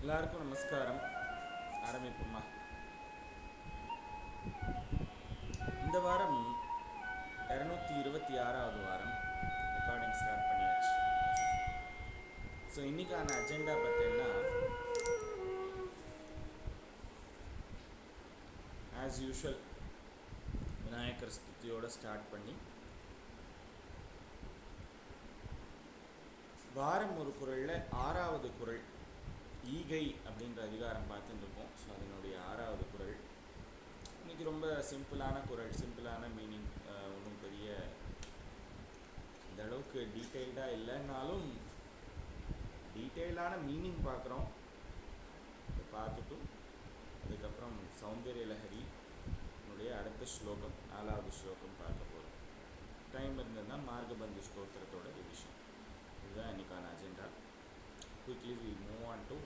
எல்லாருக்கும் நமஸ்காரம். ஆரம்பிப்போமா? இந்த வாரம் 226வது வாரம் ரெக்கார்டிங் ஸ்டார்ட் பண்ணியாச்சு. ஸோ இன்றைக்கான அஜெண்டா பார்த்தீங்கன்னா, ஆஸ் யூஷுவல் விநாயகர் ஸ்துதியோடு ஸ்டார்ட் பண்ணி வாரம் ஒரு குறளில் 6வது குறள் ஈகை அப்படின்ற அதிகாரம் பார்த்துட்டு இருக்கோம். ஸோ அதனுடைய 6வது குறள் இன்றைக்கி ரொம்ப சிம்பிளான குறள், சிம்பிளான மீனிங், ஒன்றும் பெரிய இந்த அளவுக்கு டீட்டெயில்டாக இல்லைன்னாலும் டீட்டெயிலான மீனிங் பார்க்குறோம். அதை பார்த்துட்டு அதுக்கப்புறம் சௌந்தர்ய லஹரி அடுத்த ஸ்லோகம் 4வது ஸ்லோகம் பார்க்க போகிறோம். டைம் இருந்ததுன்னா மார்கபந்து ஸ்தோத்திரத்தோட ரிவிஷன். இதுதான் இன்றைக்கான agenda. Quickly we move on to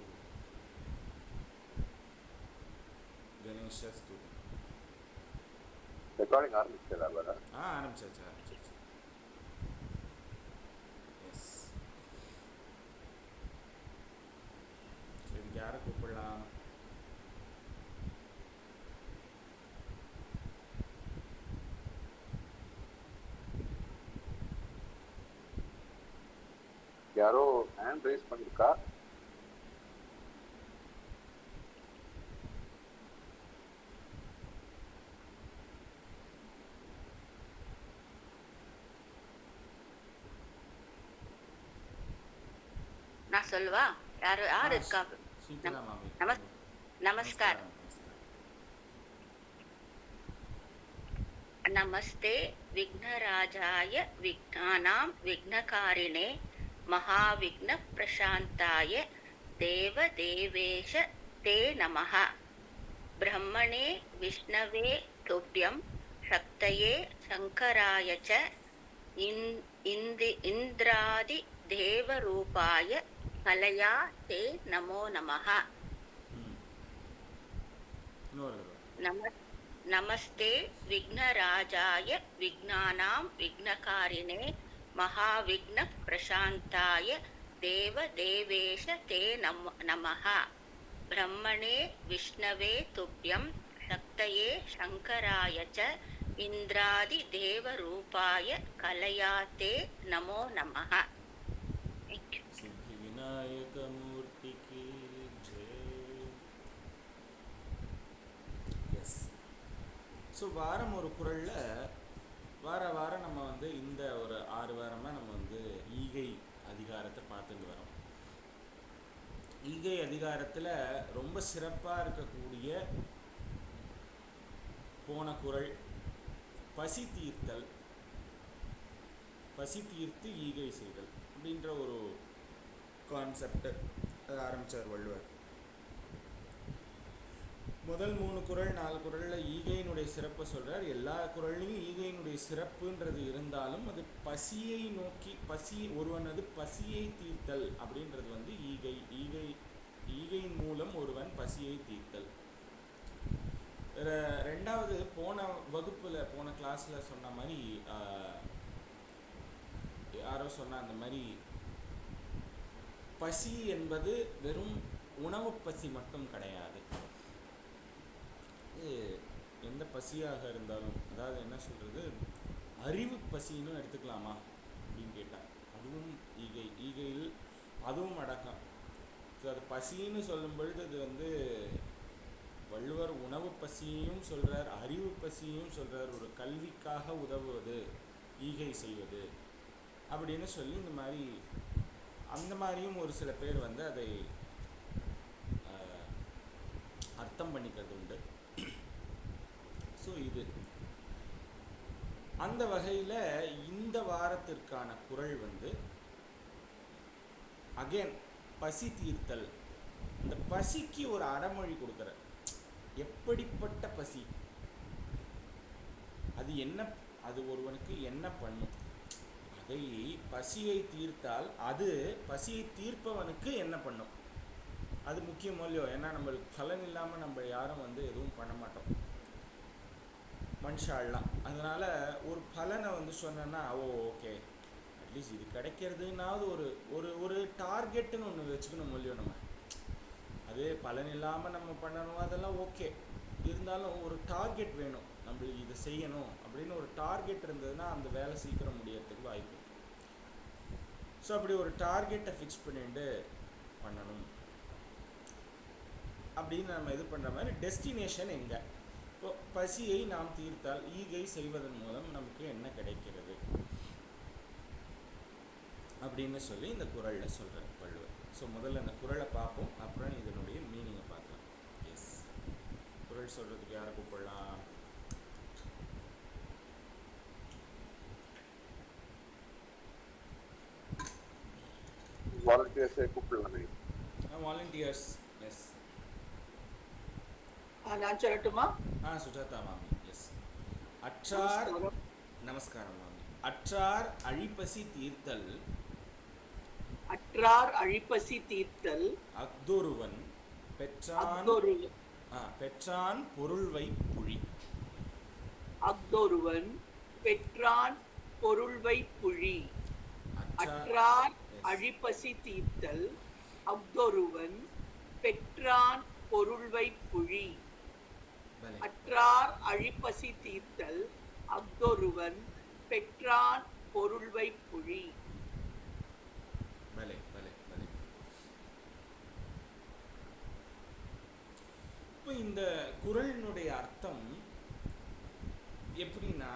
Ganesha Stuti. Recording ஆரம்பிச்சிடலாம். ஆரம்பிச்சாச்சு. எஸ், இதுக்கு யாரை கூப்பிடலாம்? யாரோ ஹேண்ட் ரைஸ் பண்ணிருக்கா? நான் சொல்லுவா? யாரு இருக்கா? நமஸ்காரம். நமஸ்தே விக்னராஜாய விக்னானாம் விக்னகாரிணே மகாவிக்ன பிரசாந்தாய தேவ தேவேஷ தே நமஹ. பிரம்மணே விஷ்ணவே துப்யம் சக்தயே சங்கராய ச இந்திராதி தேவரூபாய கலையா தே நமோ நமஹ. நமஸ்தே விக்னராஜாய விக்னானாம் விக்னகாரிணே மகாவிக்ன பிரசாந்தாய தேவ தேவேஷ தே நமஹ. பிரம்மணே விஷ்ணவே துப்யம் சக்தயே சங்கராய ச இந்திராதி தேவரூபாய கலையா தே நமோ நமஹ. விநாயக மூர்த்திக்கு ஜெய். எஸ். ஸோ வாரம் ஒரு குறளில் வாரம் நம்ம இந்த ஒரு 6 வாரமாக நம்ம ஈகை அதிகாரத்தை பார்த்துட்டு வரோம். ஈகை அதிகாரத்தில் ரொம்ப சிறப்பாக இருக்கக்கூடிய போன குறள் பசி தீர்த்தல், பசி தீர்த்து ஈகை செய்தல் அப்படின்ற ஒரு கான்செப்டை ஆரம்பித்தார் வள்ளுவர். முதல் 3 குறள் 4 குறளில் ஈகையினுடைய சிறப்பை சொல்கிறார். எல்லா குறள்லையும் ஈகையினுடைய சிறப்புன்றது இருந்தாலும் அது பசியை நோக்கி, ஒருவனது பசியை தீர்த்தல் அப்படின்றது ஈகையின் மூலம் ஒருவன் பசியை தீர்த்தல். ரெண்டாவது, போன வகுப்பில் போன கிளாஸில் சொன்ன மாதிரி யாரோ சொன்ன அந்த மாதிரி பசி என்பது வெறும் உணவு பசி மட்டும் கிடையாது. எந்த பசியாக இருந்தாலும், அதாவது என்ன சொல்கிறது, அறிவு பசின்னு எடுத்துக்கலாமா அப்படின்னு கேட்டால் அதுவும் ஈகையில் அதுவும் அடக்கம். ஸோ அது பசின்னு சொல்லும் பொழுது அது வள்ளுவர் உணவு பசியையும் சொல்கிறார், அறிவு பசியையும் சொல்கிறார். ஒரு கல்விக்காக உதவுவது ஈகை செய்வது அப்படின்னு சொல்லி இந்த மாதிரி அந்த மாதிரியும் ஒரு சில பேர் அதை அர்த்தம் பண்ணிக்கிறது உண்டு. ஸோ இது அந்த வகையில் இந்த வாரத்திற்கான குறள் அகேன் பசி தீர்த்தல். இந்த பசிக்கு ஒரு அறமொழி கொடுக்குற, எப்படிப்பட்ட பசி, அது என்ன, அது ஒருவனுக்கு என்ன பண்ணும், அதை பசியை தீர்த்தால் அது பசியை தீர்ப்பவனுக்கு என்ன பண்ணும், அது முக்கியமோ இல்லையோ. ஏன்னா நம்மளுக்கு பலன் இல்லாமல் நம்ம யாரும் எதுவும் பண்ண மாட்டோம் மனுஷாலாம். அதனால் ஒரு பலனை சொன்னேன்னா ஓகே அட்லீஸ்ட் இது கிடைக்கிறதுனாவது ஒரு ஒரு ஒரு டார்கெட்டுன்னு ஒன்று வச்சுக்கணும் இல்லையோ. நம்ம அதுவே பலன் இல்லாமல் நம்ம பண்ணணும், அதெல்லாம் ஓகே. இருந்தாலும் ஒரு டார்கெட் வேணும், நம்மளுக்கு இதை செய்யணும் அப்படின்னு ஒரு டார்கெட் இருந்ததுன்னா அந்த வேலை சீக்கிரம் முடியறதுக்கு வாய்ப்பு இருக்கு. ஸோ அப்படி ஒரு டார்கெட்டை ஃபிக்ஸ் பண்ணிட்டு பண்ணணும் அப்படின்னு நம்ம இது பண்ணுற மாதிரி டெஸ்டினேஷன் எங்கே. இப்போ பசியை நாம் தீர்த்தால் ஈகை செய்வதன் மூலம் நமக்கு என்ன கிடைக்கிறது அப்படின்னு சொல்லி இந்த குறளில் சொல்கிறார் வள்ளுவர். ஸோ முதல்ல இந்த குறளை பார்ப்போம், அப்புறம் இதனுடைய மீனிங்கை பார்க்கலாம். எஸ், குறள் சொல்கிறதுக்கு யாரை கூப்பிடலாம்? வாலண்டியர்ஸே கூப்பிடலாமே. வாலண்டியர்ஸ். எஸ், நான் சொல்லட்டுமா? சுஜாதா மாமி. எஸ். அற்றார், நமஸ்காரம் மாமி. அற்றார் அழிப்பசி தீர்த்தல், அற்றார் அழிப்பசி தீர்த்தல் அஃதொருவன் பெற்றான் பெற்றான் பொருள்வை புழி. அஃதொருவன் பெற்றான் பொருள்வை புழி. அற்றார் அழிப்பசி தீர்த்தல் அஃதொருவன் பெற்றான் பொருள்வை புழி. அற்றார் அழிப்பசி தீர்த்தல் அஃதொருவன் பெற்றான் பொருள்வை புழி. பலே பலே பலே. இப்போ இந்த குறளினுடைய அர்த்தம் எப்படின்னா,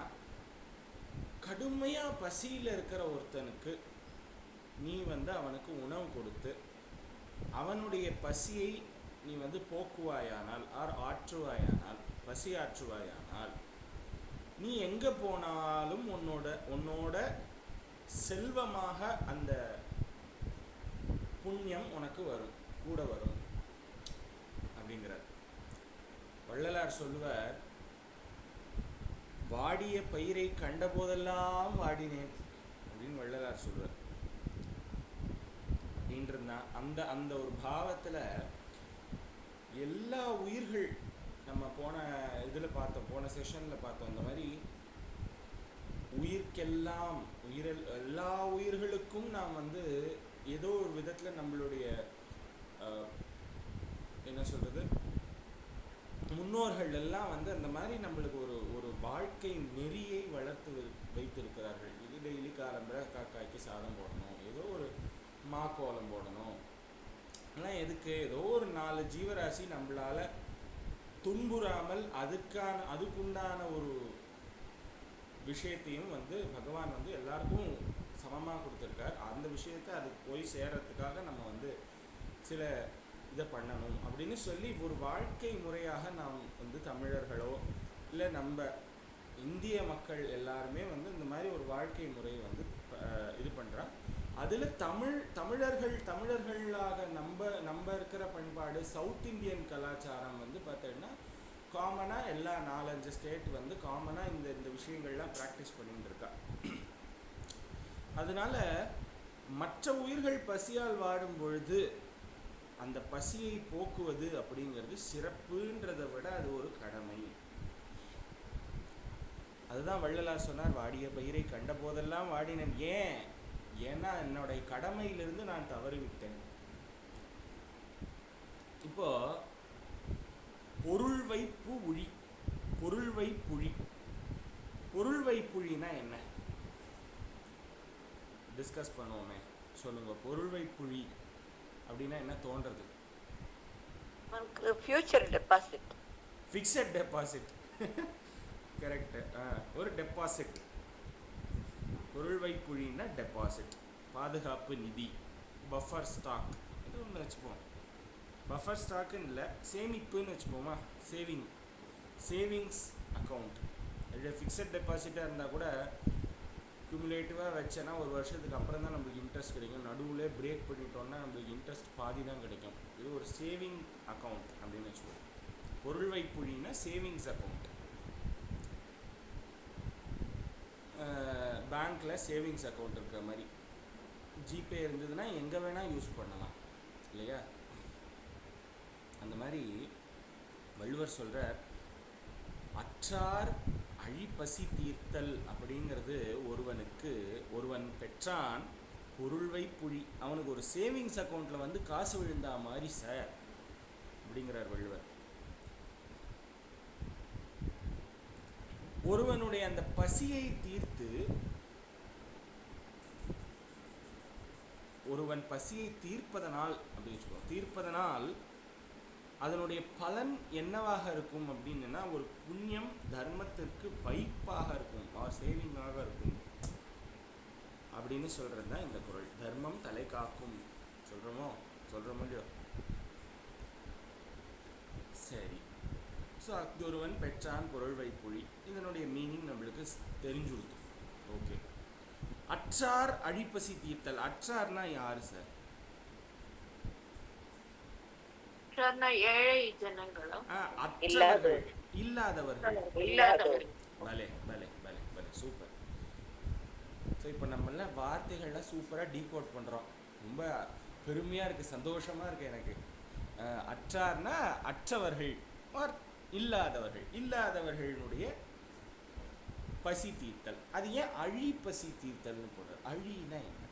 கடுமையா பசியில் இருக்கிற ஒருத்தனுக்கு நீ அவனுக்கு உணவு கொடுத்து அவனுடைய பசியை நீ போக்குவாயானால் ஆற்றுவாயானால், பசி ஆற்றுவாயானால், நீ எங்கே போனாலும் உன்னோட செல்வமாக அந்த புண்ணியம் உனக்கு வரும், கூட வரும் அப்படிங்கிறார் வள்ளலார். சொல்லுவார், வாடிய பயிரை கண்ட போதெல்லாம் வாடினேன் அப்படின்னு வள்ளலார் சொல்லுவார். அப்படின்றா அந்த அந்த ஒரு பாவத்தில் எல்லா உயிர்கள், நம்ம போன இதில் பார்த்தோம், போன செஷனில் பார்த்தோம், அந்த மாதிரி உயிர்க்கெல்லாம் எல்லா உயிர்களுக்கும் நாம் ஏதோ ஒரு விதத்தில் நம்மளுடைய என்ன சொல்கிறது, முன்னோர்கள் எல்லாம் அந்த மாதிரி நம்மளுக்கு ஒரு ஒரு வாழ்க்கை நெறியை வளர்த்து வைத்திருக்கிறார்கள். இது டெய்லி காலம்பரை காக்காய்க்கு சாதம் போடணும், ஏதோ ஒரு மாக்கோலம் போடணும், ஆனால் எதுக்கு, ஏதோ ஒரு 4 ஜீவராசி நம்மளால் துன்புறாமல் அதுக்குண்டான ஒரு விஷயத்தையும் பகவான் எல்லாருக்கும் சமமாக கொடுத்துருக்கார். அந்த விஷயத்தை அது போய் சேர்றதுக்காக நம்ம சில இதை பண்ணணும் அப்படின்னு சொல்லி ஒரு வாழ்க்கை முறையாக நாம் தமிழர்களோ இல்லை நம்ம இந்திய மக்கள் எல்லாருமே இந்த மாதிரி ஒரு வாழ்க்கை முறையை இது பண்ணுறா. அதில் தமிழர்களாக நம்ம இருக்கிற பண்பாடு, சவுத் இந்தியன் கலாச்சாரம் பார்த்தீங்கன்னா காமனாக எல்லா 4-5 ஸ்டேட் காமனாக இந்த விஷயங்கள்லாம் ப்ராக்டிஸ் பண்ணிட்டு இருக்கா. அதனால மற்ற உயிர்கள் பசியால் வாடும் பொழுது அந்த பசியை போக்குவது அப்படிங்கிறது சிறப்புன்றதை விட அது ஒரு கடமை. அதுதான் வள்ளலார் சொன்னார், வாடிய பயிரை கண்ட போதெல்லாம் வாடினேன். ஏன்னா என்னுடைய கடமையிலிருந்து நான் தவறிவிட்டேன். இப்போ பொருள் வைப்பு உழி, பொருள் வைப்புழி, பொருள் வைப்புழினா என்ன டிஸ்கஸ் பண்ணுவோமே, சொல்லுங்க. பொருள் வைப்புழி அப்படின்னா என்ன தோன்றது? Future deposit, fixed deposit. Correct. ஒரு டெபாசிட். பொருள் வைப்புழின்னா டெபாசிட், பாதுகாப்பு நிதி, பஃபர் ஸ்டாக், இது ஒன்று வச்சுப்போம். பஃபர் ஸ்டாக்குன்னு இல்லை, சேமிப்புன்னு வச்சுப்போமா, சேவிங்ஸ் அக்கௌண்ட். இல்லை ஃபிக்ஸட் டெபாசிட்டாக இருந்தால் கூட குமுலேட்டிவாக வச்சேன்னா ஒரு வருஷத்துக்கு அப்புறம் தான் நம்மளுக்கு இன்ட்ரெஸ்ட் கிடைக்கும். நடுவில் பிரேக் பண்ணிட்டோம்னா நம்மளுக்கு இன்ட்ரெஸ்ட் பாதி தான் கிடைக்கும். இது ஒரு சேவிங் அக்கௌண்ட் அப்படின்னு வச்சுக்கோங்க. பொருள் வைப்புழின்னா சேவிங்ஸ் அக்கௌண்ட். பேங்க்கில் சேவிங்ஸ் அக்கௌண்ட் இருக்கிற மாதிரி ஜிபே இருந்ததுன்னா எங்கே வேணால் யூஸ் பண்ணலாம் இல்லையா? அந்த மாதிரி வள்ளுவர் சொல்கிறார், அற்றார் அழிப்பசி தீர்த்தல் அப்படிங்கிறது ஒருவன் பெற்றான் பொருள் வைப்புழி. அவனுக்கு ஒரு சேவிங்ஸ் அக்கௌண்ட்டில் காசு விழுந்தா மாதிரி சார் அப்படிங்கிறார் வள்ளுவர். ஒருவனுடைய அந்த பசியை தீர்த்து, ஒருவன் பசியை தீர்ப்பதனால் அப்படி வச்சுக்கோ, தீர்ப்பதனால் அதனுடைய பலன் என்னவாக இருக்கும் அப்படின்னா ஒரு புண்ணியம் தர்மத்திற்கு வைப்பாக இருக்கும், சேவிங்காக இருக்கும் அப்படின்னு சொல்றது தான் இந்த குறள். தர்மம் தலை காக்கும் சொல்றோமோ இல்லையோ? சரி. ஸோ அஃதொருவன் பெற்றான் பொருள் வைப்புழி, இதனுடைய மீனிங் நம்மளுக்கு தெரிஞ்சுடுது. ஓகே. அற்றார் அழிப்பசி தீர்த்தல். அற்றார்னா யாரு சார்? ஏழை ஜனங்களும் இல்லாதவர்கள். பலே பலே பலே பலே, சூப்பர். ஸோ இப்போ நம்மள வார்த்தைகள்லாம் சூப்பராக டீகோட் பண்ணுறோம். ரொம்ப பெருமையாக இருக்குது, சந்தோஷமாக இருக்குது எனக்கு. அற்றார்னா அற்றவர்கள், இல்லாதவர்கள், இல்லாதவர்களுடைய பசி தீர்த்தல். அது ஏன் அழி பசி தீர்த்தல்னு போடுறார்? அழினா என்ன?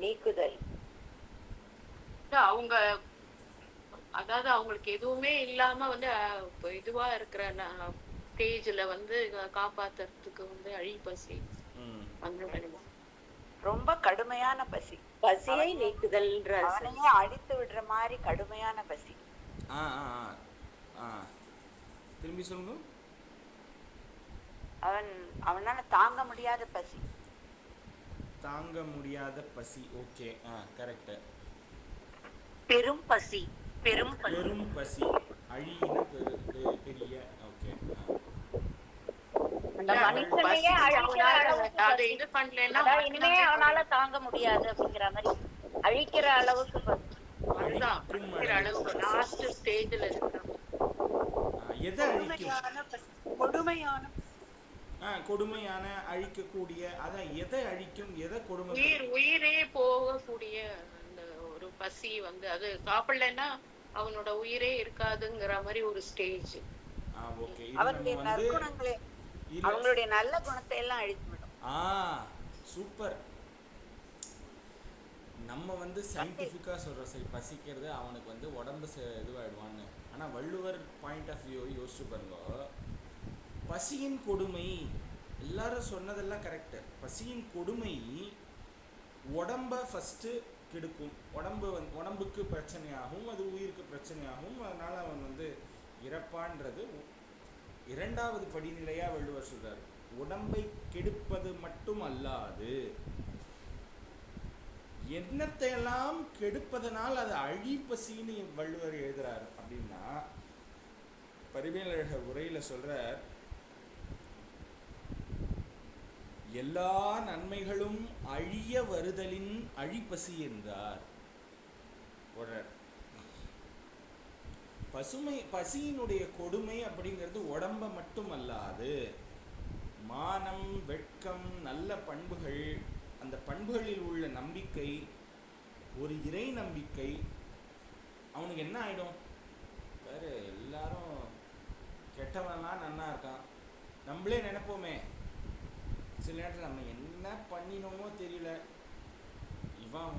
நீக்குதல். அவங்க அதாவது அவங்களுக்கு எதுவுமே இல்லாம வந்து இதுவா இருக்கிற ஸ்டேஜ்ல வந்து காப்பாத்துறதுக்கு வந்து அழி பசி வந்து ரொம்ப கடுமையான பசி, பசியை நீக்குதல்ன்ற, அவனையே அடித்து விடுற மாதிரி கடுமையான பசி. திரும்பி சொல்லுங்க. அவனால தாங்க முடியாத பசி. தாங்க முடியாத பசி. Okay, correct. பெரும் பசி. பெரும் பசி. அழியின பெரிய. ஓகே. இனிமே அவனால தாங்க முடியாது அப்படிங்கிற மாதிரி அழிக்கிற அளவுக்கு கொடுமையான அழிக்கக்கூடிய, அதான் எதை அழிக்கும், எதை கொடுமை, உயிரே போகக்கூடிய அந்த ஒரு பசி வந்து அது சாப்பிடலன்னா அவனோட உயிரே இருக்காதுங்கிற மாதிரி ஒரு ஸ்டேஜ். அவங்களுடைய நல்ல குணத்தை எல்லாம் அழித்து விடும். சூப்பர். நம்ம வந்து சயின்டிஃபிக்கா சொல்றோம், சரி பசிக்கிறது அவனுக்கு வந்து உடம்பு இதுவாயிடுவான்னு. ஆனா வள்ளுவர் பாயிண்ட் ஆஃப் வியூ யோசிச்சு பாருங்க. பசியின் கொடுமை, எல்லாரும் சொன்னதெல்லாம் கரெக்ட். பசியின் கொடுமை உடம்ப ஃபர்ஸ்ட் கெடுக்கும். உடம்புக்கு பிரச்சனையாகும், அது உயிருக்கு பிரச்சனையாகும். அதனால அவன் வந்து இறப்பான்றது இரண்டாவது படிநிலையா வள்ளுவர் சொல்றாரு. உடம்பை கெடுப்பது மட்டும் அல்லாது எண்ணத்தை எல்லாம் கெடுப்பதனால் அது அழிப்பசின்னு வள்ளுவர் எழுதுறாரு. அப்படின்னா பரிமேலழகர் உரையில சொல்றார், எல்லா நன்மைகளும் அழிய வருதலின் அழிப்பசி என்றார். பசியினுடைய கொடுமை அப்படிங்கிறது உடம்ப மட்டும் அல்லாது மானம், வெட்கம், நல்ல பண்புகள், அந்த பண்புகளில் உள்ள நம்பிக்கை, ஒரு இறை நம்பிக்கை, அவனுக்கு என்ன ஆயிடும்? வேறு எல்லாரும் கெட்டவன்லாம் நன்னா இருக்கான். நம்மளே நினைப்போமே சில நேரத்தில், நம்ம என்ன பண்ணினோமோ தெரியல, இவன்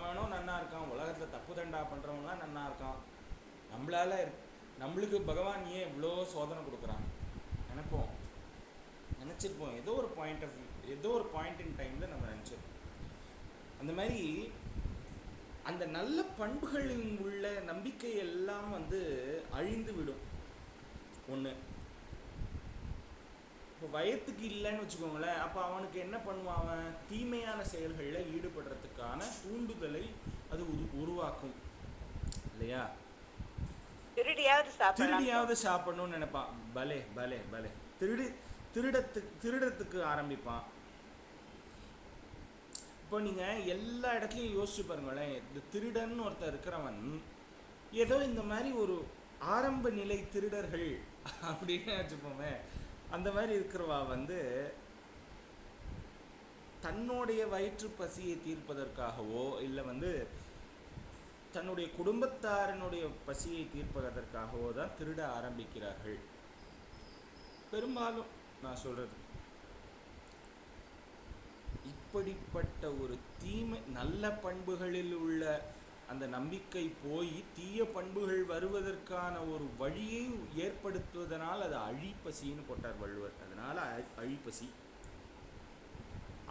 வேணோ நன்னா இருக்கான், உலகத்தில் தப்பு தண்டா பண்ணுறவங்களாம் நன்னா இருக்கான், நம்மளுக்கு பகவான் ஏன் இவ்வளோ சோதனை கொடுக்குறான் நினச்சிருப்போம். ஏதோ ஒரு பாயிண்ட் இன் டைமில் நம்ம நினச்சிருப்போம். அந்த மாதிரி அந்த நல்ல பண்புகளில் உள்ள நம்பிக்கை எல்லாம் வந்து அழிந்து விடும். ஒன்று, இப்போ வயத்துக்கு இல்லைன்னு வச்சுக்கோங்களேன், அப்போ அவனுக்கு என்ன பண்ணுவான்? அவன் தீமையான செயல்களில் ஈடுபடுறதுக்கான தூண்டுதலை அது உருவாக்கும் இல்லையா? திருடியாவது சாப்பிடணும்னு நினைப்பான். பலே பலே பலே. திருடத்துக்கு ஆரம்பிப்பான். இப்போ நீங்க எல்லா இடத்துலையும் யோசிச்சு பாருங்களேன், இந்த திருடன் ஒருத்தர் இருக்கிறவன் ஏதோ இந்த மாதிரி ஒரு ஆரம்ப நிலை திருடர்கள் அப்படின்னு வச்சுப்போமே, அந்த மாதிரி இருக்கிறவா வந்து தன்னுடைய வயிற்று பசியை தீர்ப்பதற்காகவோ இல்லை வந்து தன்னுடைய குடும்பத்தாரனுடைய பசியை தீர்ப்பதற்காகவோ தான் திருட ஆரம்பிக்கிறார்கள் பெரும்பாலும். நான் சொல்றது இப்படிப்பட்ட ஒரு தீமை, நல்ல பண்புகளில் உள்ள அந்த நம்பிக்கை போய் தீய பண்புகள் வருவதற்கான ஒரு வழியை ஏற்படுத்துவதனால் அது அழிப்பசின்னு போட்டார் வள்ளுவர். அதனால அழிப்பசி.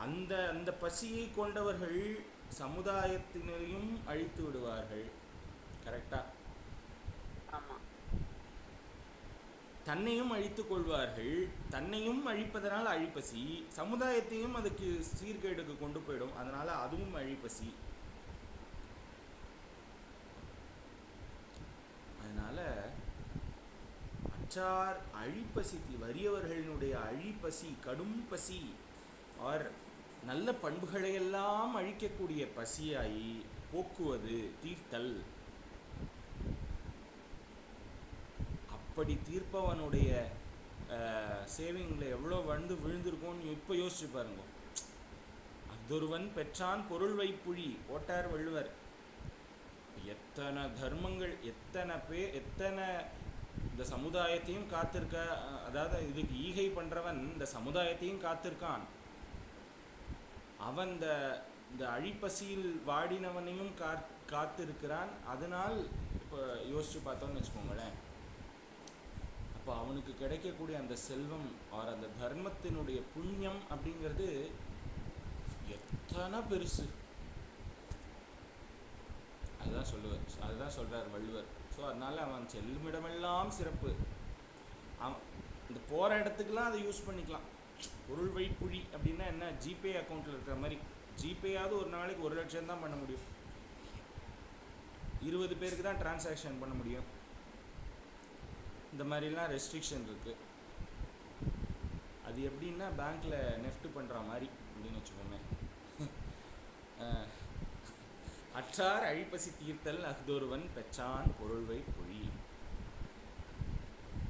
அந்த அந்த பசியை கொண்டவர்கள் சமுதாயத்தினரையும் அழித்து விடுவார்கள். கரெக்டா? ஆமா. தன்னையும் அழித்துக் கொள்வார்கள். தன்னையும் அழிப்பதனால் அழிப்பசி, சமுதாயத்தையும் அதுக்கு சீர்கேடுக்கு கொண்டு போயிடும். அதனால அதுவும் அழிப்பசி. அதனால அற்றார் அழிப்பசி, வறியவர்களினுடைய அழிப்பசி, கடும் பசி ஆர் நல்ல பண்புகளையெல்லாம் அழிக்கக்கூடிய பசியாய் போக்குவது, தீர்த்தல். அப்படி தீர்ப்பவனுடைய சேவிங்கில் எவ்வளோ வந்து விழுந்திருக்கும்னு இப்போ யோசிச்சு பாருங்க. அஃதொருவன் பெற்றான் பொருள் வைப்புழி போட்டார் வள்ளுவர். எத்தனை தர்மங்கள், எத்தனை இந்த சமுதாயத்தையும் காத்திருக்க, அதாவது இதுக்கு ஈகை பண்றவன் இந்த சமுதாயத்தையும் காத்திருக்கான். அவன் இந்த அழிப்பசியில் வாடினவனையும் காத்திருக்கிறான். அதனால் இப்போ யோசிச்சு பார்த்தோம்னு வச்சுக்கோங்களேன், அப்போ அவனுக்கு கிடைக்கக்கூடிய அந்த செல்வம் ஆர் அந்த தர்மத்தினுடைய புண்ணியம் அப்படிங்கிறது எத்தனை பெருசு. அதுதான் சொல்றார் வள்ளுவர். ஸோ அதனால அவன் செல்லுமிடமெல்லாம் சிறப்பு. அவன் இந்த போகிற இடத்துக்குலாம் அதை யூஸ் பண்ணிக்கலாம். பொருள் வைப்புழி அப்படின்னா என்ன? ஜிபே அக்கௌண்ட்டில் இருக்கிற மாதிரி. ஜிபேயாவது ஒரு நாளைக்கு 1 லட்சம் தான் பண்ண முடியும். 20 பேருக்கு தான் டிரான்சாக்ஷன் பண்ண முடியும். இந்த மாதிரிலாம் ரெஸ்ட்ரிக்ஷன் இருக்குது. அது எப்படின்னா பேங்க்கில் நெஃப்ட் பண்ணுற மாதிரி அப்படின்னு வச்சுக்கோங்க. அற்றார் அழிப்பசி தீர்த்தல் அஃதொருவன் பெற்றான் பொருள்வை பொழி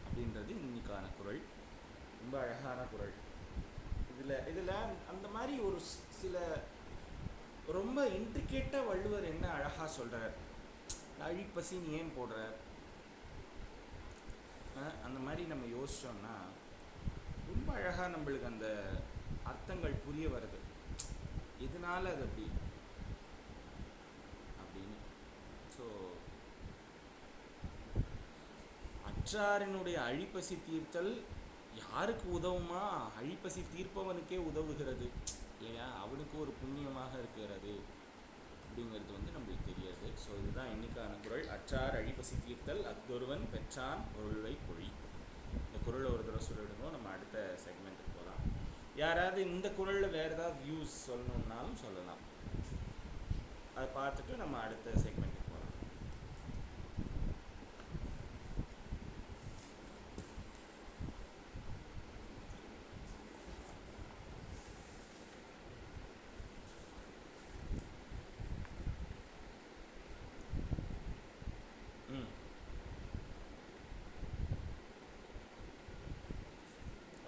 அப்படின்றது இன்னைக்கான குறள். ரொம்ப அழகான குறள். இதில் அந்த மாதிரி ஒரு சில ரொம்ப இன்ட்ரிகேட்டாக வள்ளுவர் என்ன அழகாக சொல்கிறார். அழிப்பசின்னு ஏன் போடுறார், அந்த மாதிரி நம்ம யோசிச்சோம்னா ரொம்ப அழகாக நம்மளுக்கு அந்த அர்த்தங்கள் புரிய வருது. இதனால அது அப்படி அப்படின்னு. ஸோ அற்றாரினுடைய அழிப்பசி தீர்த்தல் யாருக்கு உதவுமா? அழிப்பசி தீர்ப்பவனுக்கே உதவுகிறது இல்லையா? அவனுக்கு ஒரு புண்ணியமாக இருக்கிறது அப்படிங்கிறது வந்து நம்மளுக்கு தெரியாது. ஸோ இதுதான் இன்னைக்கான குறள். அற்றார் அழிப்பசி தீர்த்தல் அஃதொருவன் பெற்றான் பொருள்வை பொழி. இந்த குறளை ஒரு தடவை சொல்லிவிடுவோம். நம்ம அடுத்த செக்மெண்ட்டுக்கு போகலாம். யாராவது இந்த குறளில் வேறு ஏதாவது வியூஸ் சொல்லணுன்னாலும் சொல்லலாம். அதை பார்த்துட்டு நம்ம அடுத்த செக்மெண்ட்டுக்கு போகலாம்.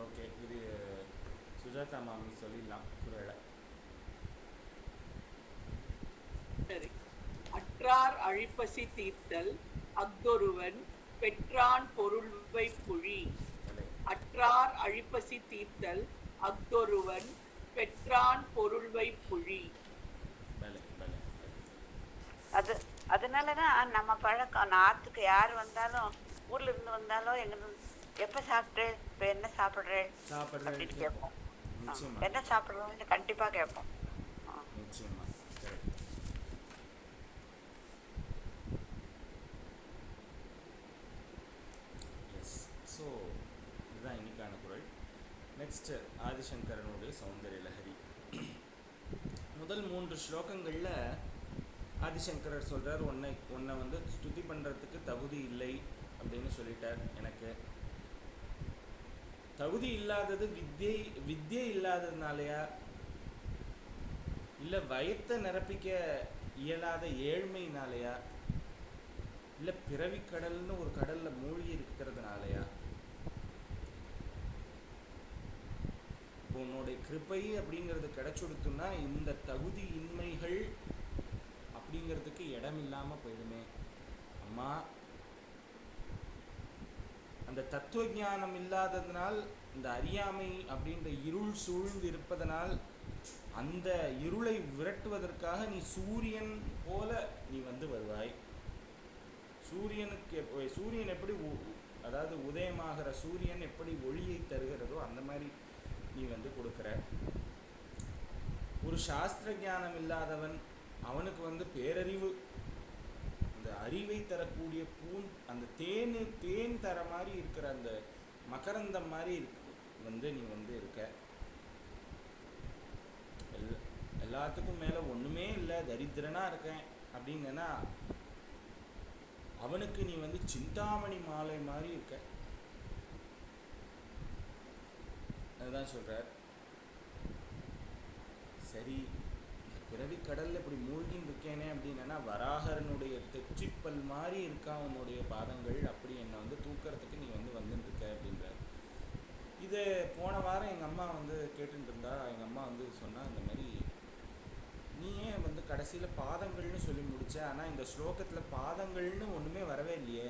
ஓகே, இது சுஜாதா மாமி சொல்லிடலாம் குறளை. சரி. அற்றார் அழிப்பசி தீர்த்தல் அஃதொருவன் பெற்றான் பொருள்வை புழி. அற்றார் அழிப்பசி தீர்த்தல் அஃதொருவன் பெற்றான் பொருள்வை புழி. அதனாலதான் நம்ம பழக்கம். நாத்துக்கு யார் வந்தாலும், ஊர்ல இருந்து வந்தாலும், எப்ப சாப்பிட்டு, இப்ப என்ன சாப்பிடுறேன் அப்படின்னு கேட்போம். என்ன சாப்பிடுறோம்னு கண்டிப்பா கேட்போம். ஸோ இதுதான் இன்னைக்கான குறள். நெக்ஸ்ட் ஆதிசங்கரனுடைய சௌந்தரிய லஹரி. முதல் 3 ஸ்லோகங்களில் ஆதிசங்கரர் சொல்கிறார், உன்னை வந்து ஸ்துதி பண்ணுறதுக்கு தகுதி இல்லை அப்படின்னு சொல்லிட்டார். எனக்கு தகுதி இல்லாதது வித்யை இல்லாததுனாலயா, இல்லை வயத்தை நிரப்பிக்க இயலாத ஏழ்மையினாலையா, இல்லை பிறவிக்கடல்னு ஒரு கடலில் மூழ்கி இருக்கிறதுனாலயா? உன்னுடைய கிருபை அப்படிங்கிறது கிடைச்சுடுத்துன்னா இந்த தகுதி இன்மைகள் அப்படிங்கிறதுக்கு இடம் இல்லாமல் போயிடுமே அம்மா. அந்த தத்துவ ஞானம் இல்லாததுனால், இந்த அறியாமை அப்படின்ற இருள் சூழ்ந்து இருப்பதனால் அந்த இருளை விரட்டுவதற்காக நீ சூரியன் போல நீ வந்து வருவாய். சூரியன் எப்படி அதாவது உதயமாகிற சூரியன் எப்படி ஒளியை தருகிறதோ அந்த மாதிரி நீ வந்து கொடுக்குற. ஒரு சாஸ்திர ஞானம் இல்லாதவன் அவனுக்கு வந்து பேரறிவு, அந்த அறிவை தரக்கூடிய அந்த தேன் தர மாதிரி இருக்கிற அந்த மகரந்தம் மாதிரி வந்து நீ வந்து இருக்க. எல்லாத்துக்கும் மேலே ஒன்றுமே இல்லை, தரித்திரனா இருக்கேன் அப்படின்னா அவனுக்கு நீ வந்து சிந்தாமணி மாலை மாதிரி இருக்க. அதுதான் சொல்றார். சரி, பிறவி கடல்ல இப்படி மூழ்கின்னு இருக்கேனே அப்படின்னா வராகரனுடைய தெச்சிப்பல் மாதிரி இருக்கா உன்னுடைய பாதங்கள், அப்படி என்னை வந்து தூக்கிறதுக்கு நீ வந்து வந்துட்டு இருக்க அப்படின்றார். இதை போன வாரம் எங்கள் அம்மா வந்து கேட்டுட்டு இருந்தா. எங்கள் அம்மா வந்து சொன்னா, இந்த மாதிரி நீ ஏன் வந்து கடைசியில் பாதங்கள்னு சொல்லி முடிச்ச, ஆனால் இந்த ஸ்லோகத்தில் பாதங்கள்னு ஒன்றுமே வரவே இல்லையே.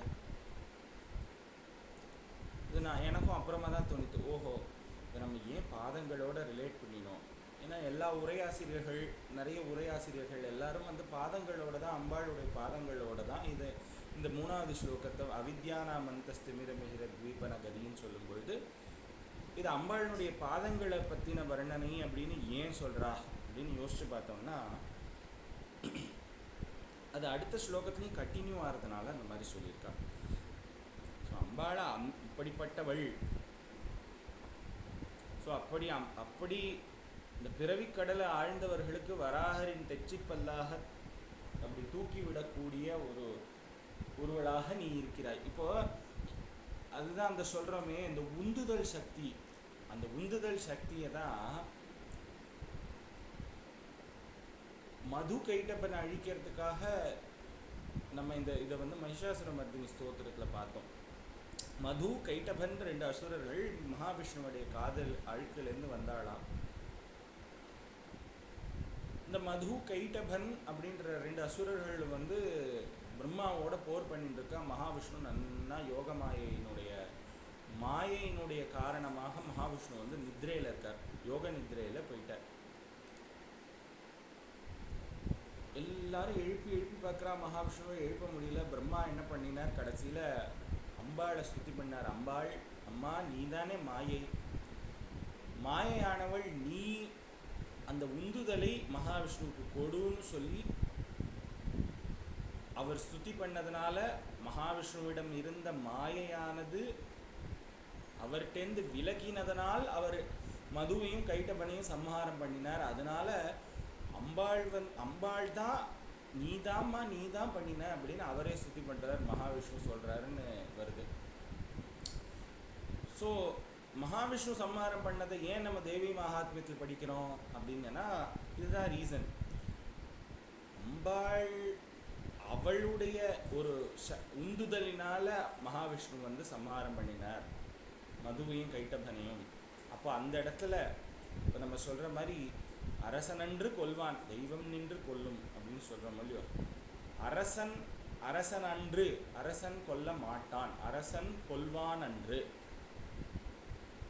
இது எனக்கும் அப்புறமா தான் தோணித்து, ஓஹோ இதை நம்ம ஏன் பாதங்களோட ரிலேட் பண்ணினோம். ஏன்னா எல்லா உரையாசிரியர்கள், நிறைய உரையாசிரியர்கள் எல்லாரும் வந்து பாதங்களோட தான், அம்பாளுடைய பாதங்களோட தான் இந்த 3வது ஸ்லோகத்தை அவித்யானாமந்தஸ்திமிரமிகிர த்வீபன கதின்னு சொல்லும் பொழுது இது அம்பாளுடைய பாதங்களை பற்றின வர்ணனை அப்படின்னு ஏன் சொல்கிறா அப்படின்னு யோசிச்சு பார்த்தோம்னா, அது அடுத்த ஸ்லோகத்துலேயும் கண்டினியூ ஆகிறதுனால அந்த மாதிரி சொல்லியிருக்கா. ஸோ அம்பாளை இப்படிப்பட்டவள். ஸோ அப்படி இந்த பிறவிக்கடலை ஆழ்ந்தவர்களுக்கு வராகரின் தெச்சிப்பல்லாக அப்படி தூக்கிவிடக்கூடிய ஒருவளாக நீ இருக்கிறாய். இப்போ அதுதான் அந்த சொல்கிறோமே, இந்த உந்துதல் சக்தி, அந்த உந்துதல் சக்தியை தான் மது கைட்டப்பனை அழிக்கிறதுக்காக நம்ம இதை வந்து மகிஷாசுரமர்தினி ஸ்தோத்திரத்தில் பார்த்தோம். மது கைட்டபன் 2 அசுரர்கள் மகாவிஷ்ணுவுடைய காதல் அழுக்கிலேருந்து வந்தாளாம். இந்த மது கைட்டபன் அப்படின்ற 2 அசுரர்கள் வந்து பிரம்மாவோட போர் பண்ணிட்டு இருக்கா. மகாவிஷ்ணு நன்னா யோக மாயையினுடைய காரணமாக மகாவிஷ்ணு வந்து நித்ரையில் இருக்கார், யோக நித்ரையில் போயிட்டார். எல்லாரும் எழுப்பி பார்க்குறா, மகாவிஷ்ணுவை எழுப்ப முடியல. பிரம்மா என்ன பண்ணினார், கடைசியில் அம்பாளை ஸ்துதி பண்ணார். அம்மா நீதானே மாயையானவள், நீ அந்த உந்துதலை மகாவிஷ்ணுவுக்கு கொடுன்னு சொல்லி அவர் ஸ்துதி பண்ணதுனால மகாவிஷ்ணுவிடம் இருந்த மாயையானது அவர்கிட்டேருந்து விலகினதனால் அவர் மதுவையும் கைட்டபனையும் சம்ஹாரம் பண்ணினார். அதனால அம்பாள் தான் நீ தான் பண்ணின அப்படின்னு அவரே ஸ்துதி பண்ணுறார், மகாவிஷ்ணு சொல்கிறாருன்னு வருது. ஸோ மகாவிஷ்ணு சம்ஹாரம் பண்ணதை ஏன் நம்ம தேவி மகாத்மியத்தில் படிக்கிறோம் அப்படின்னா இதுதான் ரீசன். அம்பாள் அவளுடைய ஒரு உந்துதலினால மகாவிஷ்ணு வந்து சம்ஹாரம் பண்ணினார் மதுவையும் கைட்டபனையும். அப்போ அந்த இடத்துல இப்போ நம்ம சொல்கிற மாதிரி அரசனன்று கொல்வான் தெய்வம் நின்று கொல்லும் அப்படின்னு சொல்கிறோம் இல்லையோ. அரசன் அன்று, அரசன் கொல்ல மாட்டான், அரசன் கொல்வான் அன்று,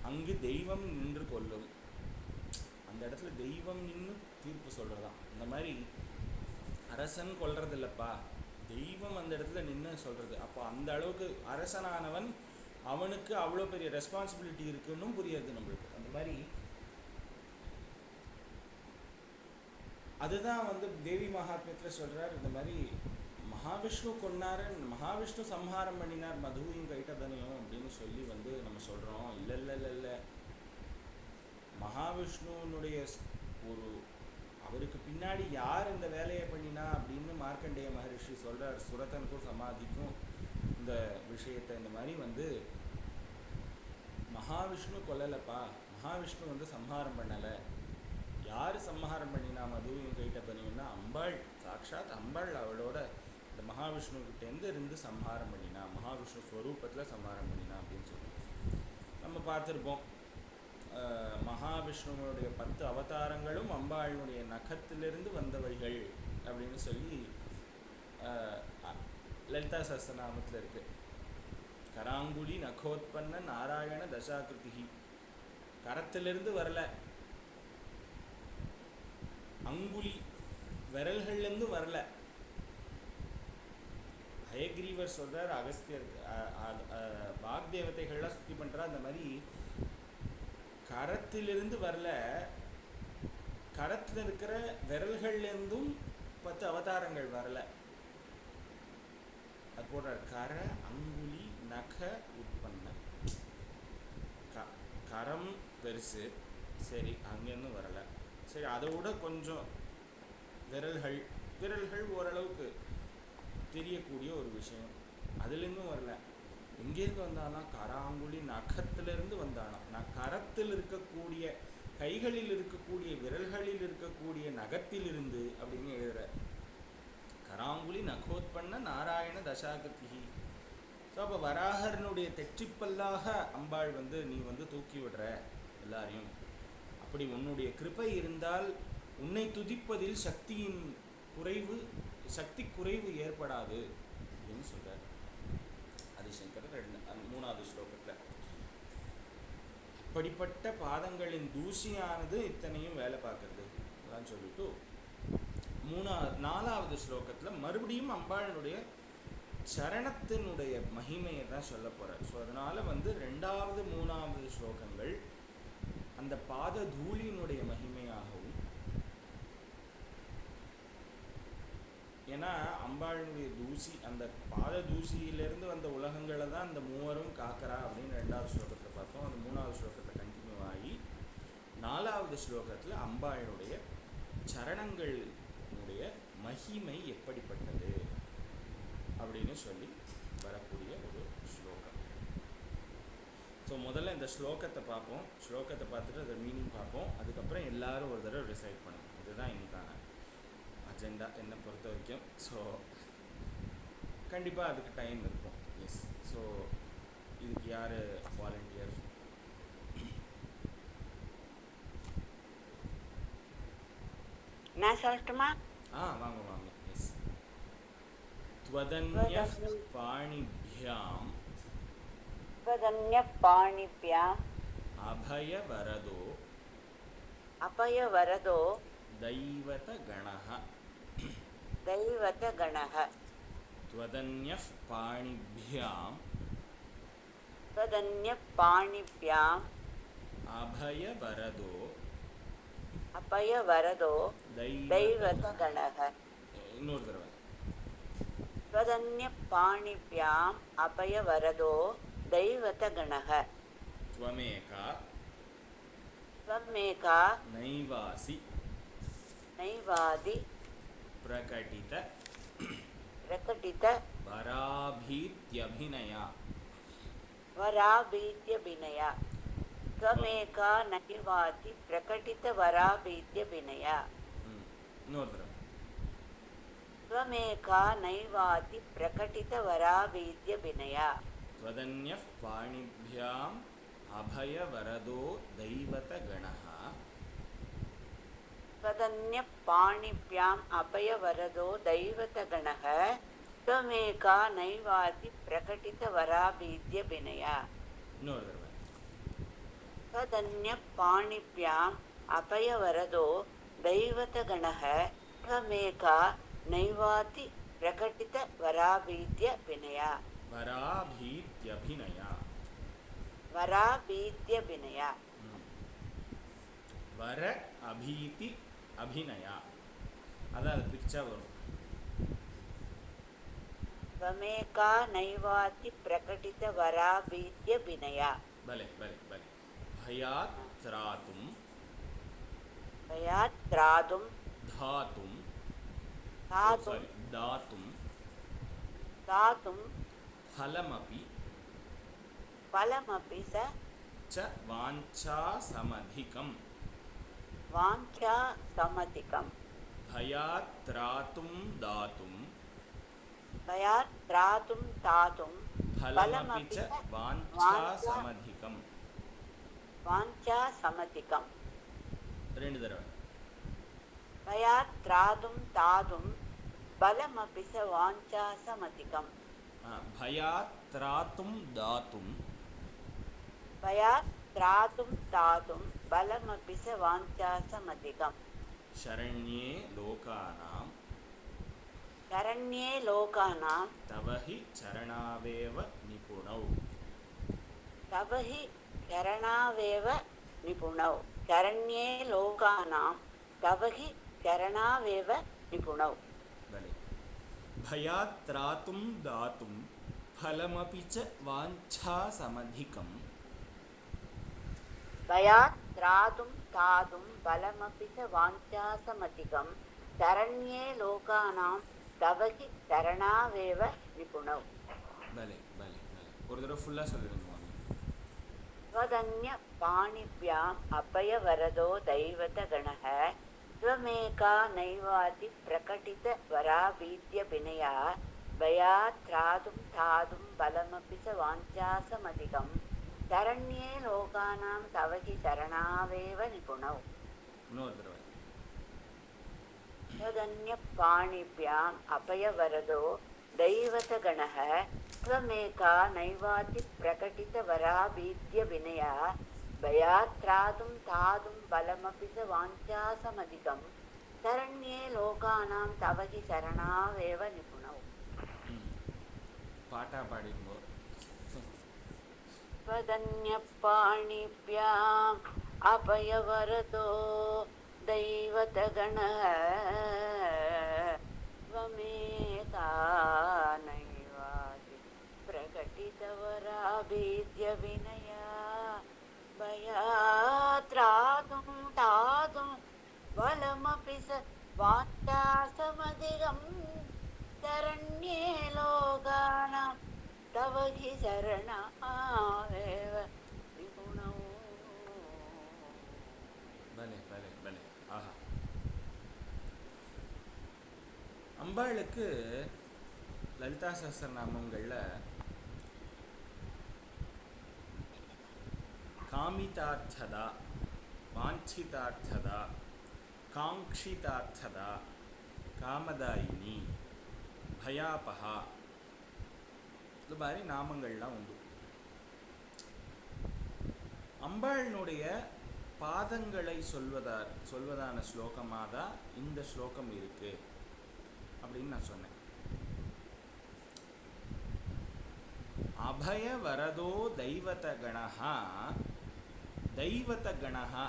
அங்கு தெய்வம் நின்று கொல்லும். அந்த இடத்துல தெய்வம் நின்று தீர்ப்பு சொல்கிறதான். இந்த மாதிரி அரசன் கொல்றது இல்லைப்பா, தெய்வம் அந்த இடத்துல நின்று சொல்கிறது. அப்போ அந்த அளவுக்கு அரசனானவன் அவனுக்கு அவ்வளோ பெரிய ரெஸ்பான்சிபிலிட்டி இருக்குன்னு புரியுது நம்மளுக்கு. அந்த மாதிரி அதுதான் வந்து தேவி மகாத்மியத்தில் சொல்கிறார். இந்த மாதிரி மகாவிஷ்ணு கொன்னார், மகாவிஷ்ணு சம்ஹாரம் பண்ணினார் மதுவையும் கைட்டபனையும் அப்படின்னு சொல்லி வந்து நம்ம சொல்கிறோம். இல்லை, மகாவிஷ்ணுனுடைய அவருக்கு பின்னாடி யார் இந்த வேலையை பண்ணினா அப்படின்னு மார்க்கண்டேய மகரிஷி சொல்கிறார். சுரதனுக்கும் சமாதிக்கும் இந்த விஷயத்தை இந்த மாதிரி வந்து மகாவிஷ்ணு கொல்லலைப்பா, மகாவிஷ்ணு வந்து சம்ஹாரம் பண்ணலை. யார் சம்ஹாரம் பண்ணினா மதுவையும் கைட்டபனையும்னா அம்பாள், சாக்ஷாத் அம்பாள் அவளோட இந்த மகாவிஷ்ணுக்கிட்டேருந்து இருந்து சம்ஹாரம் பண்ணினா, மகாவிஷ்ணு ஸ்வரூபத்தில் சம்ஹாரம் பண்ணினா அப்படின்னு சொல்லி நம்ம பார்த்துருப்போம். மகாவிஷ்ணுவோடைய 10 அவதாரங்களும் அம்பாளுடைய நகத்திலிருந்து வந்தவைகள் அப்படின்னு சொல்லி லலிதா சஹஸ்ரநாமத்தில் இருக்கு. கராங்குலி நகோத்பன்ன நாராயண தசாகிருதி, கரத்திலிருந்து வரல, அங்குலி விரல்கள்லேருந்து வரல. ஹயக்ரீவர் சொல்கிறார் அகஸ்தியர் வாக்தேவதைகள்லாம் சுத்தி பண்ணுறா, அந்த மாதிரி கரத்திலிருந்து வரல, கரத்தில் இருக்கிற விரல்கள்லேருந்தும் 10 அவதாரங்கள் வரல. அது போடுறார் கர அங்குலி நக உட்பன்ன. கரம் பெருசு, சரி அங்கேருந்து வரலை. சரி அதை விட கொஞ்சம் விரல்கள் ஓரளவுக்கு தெரியக்கூடிய ஒரு விஷயம், அதுலேருந்தும் வரல. எங்கேருந்து வந்தாலும் கராங்குழி நகத்திலிருந்து வந்தாலும், கரத்தில் இருக்கக்கூடிய கைகளில் இருக்கக்கூடிய விரல்களில் இருக்கக்கூடிய நகத்திலிருந்து அப்படின்னு எழுதுற. கராங்குழி நகோத்பன்ன நாராயண தசாகதி. ஸோ அப்போ வராகரனுடைய தெற்றிப்பல்லாக அம்பாள் நீ தூக்கி விடுற எல்லாரையும். அப்படி உன்னுடைய கிருபை இருந்தால் உன்னை துதிப்பதில் சக்தி குறைவு ஏற்படாது அப்படின்னு சொல்றார் ஆதிசங்கரர் 3வது ஸ்லோகத்தில். அப்படிப்பட்ட பாதங்களின் தூசியானது இத்தனையும் வேலை பார்க்கறது அதான் சொல்லிட்டு 4வது ஸ்லோகத்தில் மறுபடியும் அம்பாளுடைய சரணத்தினுடைய மகிமையை தான் சொல்ல போகிறார். ஸோ அதனால் 2வது 3வது ஸ்லோகங்கள் அந்த பாத தூளியினுடைய மகிமையாகவும், ஏன்னா அம்பாளுடைய தூசி, அந்த பாத தூசியிலிருந்து வந்த உலகங்களை தான் அந்த மூவரும் காக்கிறா அப்படின்னு 2வது ஸ்லோகத்தில் பார்த்தோம். அந்த 3வது ஸ்லோகத்தில் கண்டினியூ ஆகி 4வது ஸ்லோகத்தில் அம்பாளுடைய சரணங்களுடைய மகிமை எப்படிப்பட்டது அப்படின்னு சொல்லி வரக்கூடிய ஒரு ஸ்லோகம். ஸோ முதல்ல இந்த ஸ்லோகத்தை பார்ப்போம், ஸ்லோகத்தை பார்த்துட்டு அதை மீனிங் பார்ப்போம், அதுக்கப்புறம் எல்லாரும் ஒரு தடவை டிசைட் பண்ணணும். இதுதான் இன்னைக்கான அஜெண்டா என்னை பொறுத்த வரைக்கும். ஸோ கண்டிப்பாக அதுக்கு டைம் இருக்கும். எஸ், ஸோ இதுக்கு யார் வாலண்டியர்? நான் சொல்லட்டுமா? வாங்க வாங்க. எஸ். त्वदन्यः पाणिभ्याम् अभयवरदो दैवतगणः त्वदन्यः पाणिभ्याम् अभयवरदो दैवतगणः. இன்னொரு தடவை. त्वदन्यपाणिभ्याम् अभयवरदो दैवतगणः. त्वमेका नैवासि प्रकटित वराभीत्यभिनया. त्वमेका नैवासि प्रकटित वराभीत्यभिनया. இன்னொரு தடவை. त्वमेका नैवाति प्रकटितवराभीत्यभिनया. त्वदन्यः पाणिभ्याम् अभयवरदो दैवतगणः. त्वमेका नैवाति प्रकटितवराभीत्यभिनया. त्वदन्यः पाणिभ्याम् अभयवरदो दैवतगणः. त्वमेका नैवाति प्रकटित वराभीत्यभिनया. वराभीत्यभिनया. वर अभीति अभिनया. அதாவது பிரிச்சா வரும். त्वमेका नैवाति प्रकटित वराभीत्यभिनया. भले भले भले. भयात् त्रातुं दातुं फलमपि च वाञ्छासमधिकम्. भयात् त्रातुं दातुं फलमपि च वाञ्छासमधिकम्. ரெண்டு தடவை. भयात् त्रातुं दातुं फलमपि च वाञ्छासमधिकम्. भयात् त्रातुं दातुं फलमपि च वाञ्छासमधिकम्. शरण्ये लोकानां शरण्ये लोकानां तव हि चरणावेव निपुणौ तव हि शरणावेव निपुणौ शरण्ये लोकानां तव हि शरणावेव निपुणौ बले भयात् त्रातुं दातुं फलमपि च वाञ्छासमधिकम् भयात् त्रातुं तातुं बलमपि च वाञ्छासमधिकं शरण्ये लोकानां तव हि शरणावेव निपुणौ बले बले बले ஒரு தடவை ஃபுல்லாக சொல்லிடுங்க त्वदन्य पाणिभ्याम् अभयवरदो दैवतगणः त्वमेका नैवाति प्रकटितवराभीद्यभिनया भयात् त्रातुं तातुं बलमपि च वाञ्छासमधिकं शरण्ये लोकानां तव हि शरणावेव निपुणौ இன்னொரு தடவை त्वदन्य पाणिभ्याम् अभयवरदो दैवतगणः त्वमेका नैवाति प्रकटितवराभीद्यभिनया भयात् त्रातुं तातुं बलमपि च वाञ्छासमधिकं शरण्ये लोकानां तव हि शरणावेव निपुणौ பாட்டாக பாடிங்கோ त्वदन्यपाणिभ्याम् अभयवरदो दैवतगणः त्वमेका नैवाति प्रकटितवराभीद्यभिनया भयात् त्रातुं तातुं बलमपि च वाञ्छासमधिकं शरण्ये लोकानां तव हि शरणावेव निपुणौ பலே பலே பலே ஆஹா அம்பாளுக்கு லலிதா சஹஸ்ரநாமங்களில் காமிதார்த்ததா வாஞ்சிதார்த்ததா காங்க்ஷிதார்த்ததா காமதாயினி பயாபகா இது மாதிரி நாமங்கள்லாம் உண்டு. அம்பாளினுடைய பாதங்களை சொல்வதான ஸ்லோகமாக தான் இந்த ஸ்லோகம் இருக்கு அப்படின்னு நான் சொன்னேன். அபய வரதோ தைவத கணஹா தெய்வத கணஹா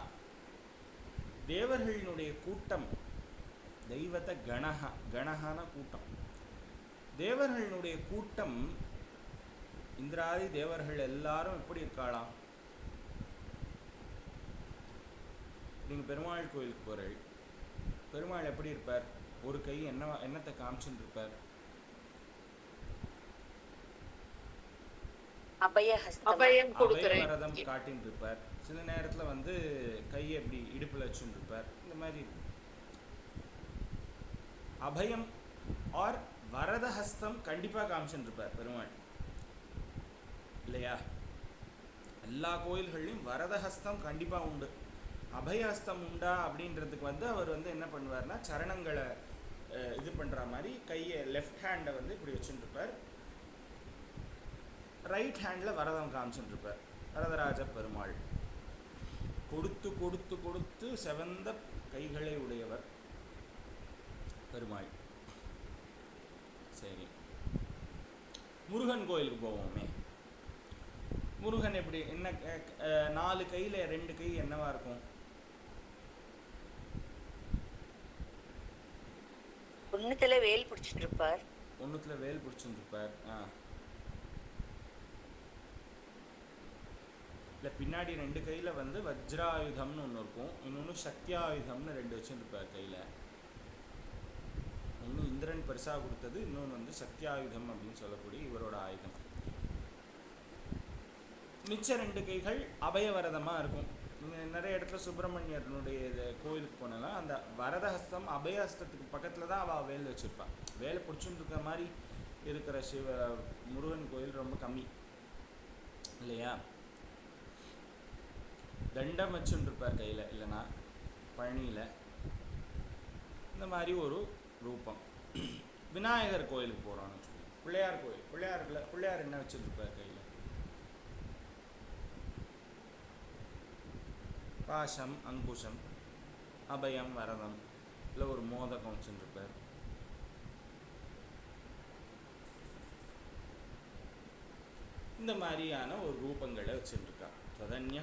தேவர்களினுடைய கூட்டம். தெய்வத கணஹா கணஹான கூட்டம். தேவர்களினுடைய கூட்டம் இந்திராதி தேவர்கள் எல்லாரும் எப்படி இருக்காளாம்? நீங்கள் பெருமாள் கோயிலுக்கு போகிறீர்கள். பெருமாள் எப்படி இருப்பார்? ஒரு கை என்னத்தை காமிச்சுட்டு இருப்பார்? அபயவரதம் காட்டின்னு இருப்பார். சில நேரத்தில் கையை எப்படி இடுப்பில் வச்சுட்டு இருப்பார். இந்த மாதிரி அபயம் ஆர் வரதஹஸ்தம் கண்டிப்பாக காமிச்சுட்டு இருப்பார் பெருமாள் இல்லையா? எல்லா கோயில்கள்லையும் வரதஹஸ்தம் கண்டிப்பாக உண்டு. அபயஹஸ்தம் உண்டா அப்படின்றதுக்கு அவர் என்ன பண்ணுவார்னா, சரணங்களை இது பண்ணுற மாதிரி கையை லெஃப்ட் ஹேண்டை இப்படி வச்சுட்டு இருப்பார். ரைட் ஹேண்டில் வரதம் காமிச்சுட்டு இருப்பார். வரதராஜ பெருமாள் கொடுத்து கொடுத்து கொடுத்து செவந்த கைகளை உடையவர் பெருமாள். சரி, முருகன் கோயிலுக்கு போவோமே. முருகன் எப்படி என்ன 4 கையில் 2 கை என்னவா இருக்கும்? ஒண்ணுத்துல வேல் பிடிச்சிட்டு இருப்பார். ஒண்ணுத்துல வேல் பிடிச்சிட்டு இருப்பார். இல்லை, பின்னாடி 2 கையில் வஜ்ராயுதம்னு ஒன்று இருக்கும், இன்னொன்று சக்தியாயுதம்னு 2 வச்சுருப்பார் கையில். ஒன்று இந்திரன் பெருசாக கொடுத்தது, இன்னொன்று சக்தியாயுதம் அப்படின்னு சொல்லக்கூடிய இவரோட ஆயுதம். மிச்ச 2 கைகள் அபயவரதமாக இருக்கும். நீங்கள் நிறைய இடத்துல சுப்பிரமணியனுடைய கோயிலுக்கு போனாலும் அந்த வரதஹஸ்தம் அபயஹஸ்தத்துக்கு பக்கத்தில் தான் அவள் வேல் வச்சுருப்பாள். வேலை பிடிச்சுட்டு இருக்க மாதிரி இருக்கிற முருகன் கோயில் ரொம்ப கம்மி இல்லையா? தண்டம் வச்சுட்டு இருப்பார் கையில், இல்லைன்னா பழனியில் இந்த மாதிரி ஒரு ரூபம். விநாயகர் கோயிலுக்கு போகிறோன்னு சொல்லி பிள்ளையார் கோயில், பிள்ளையார் என்ன வச்சுருப்பார் கையில்? பாசம், அங்குஷம், அபயம், வரதம் வச்சுருப்பார். இந்த மாதிரியான ஒரு ரூபங்களை வச்சுருக்கா. ததன்ய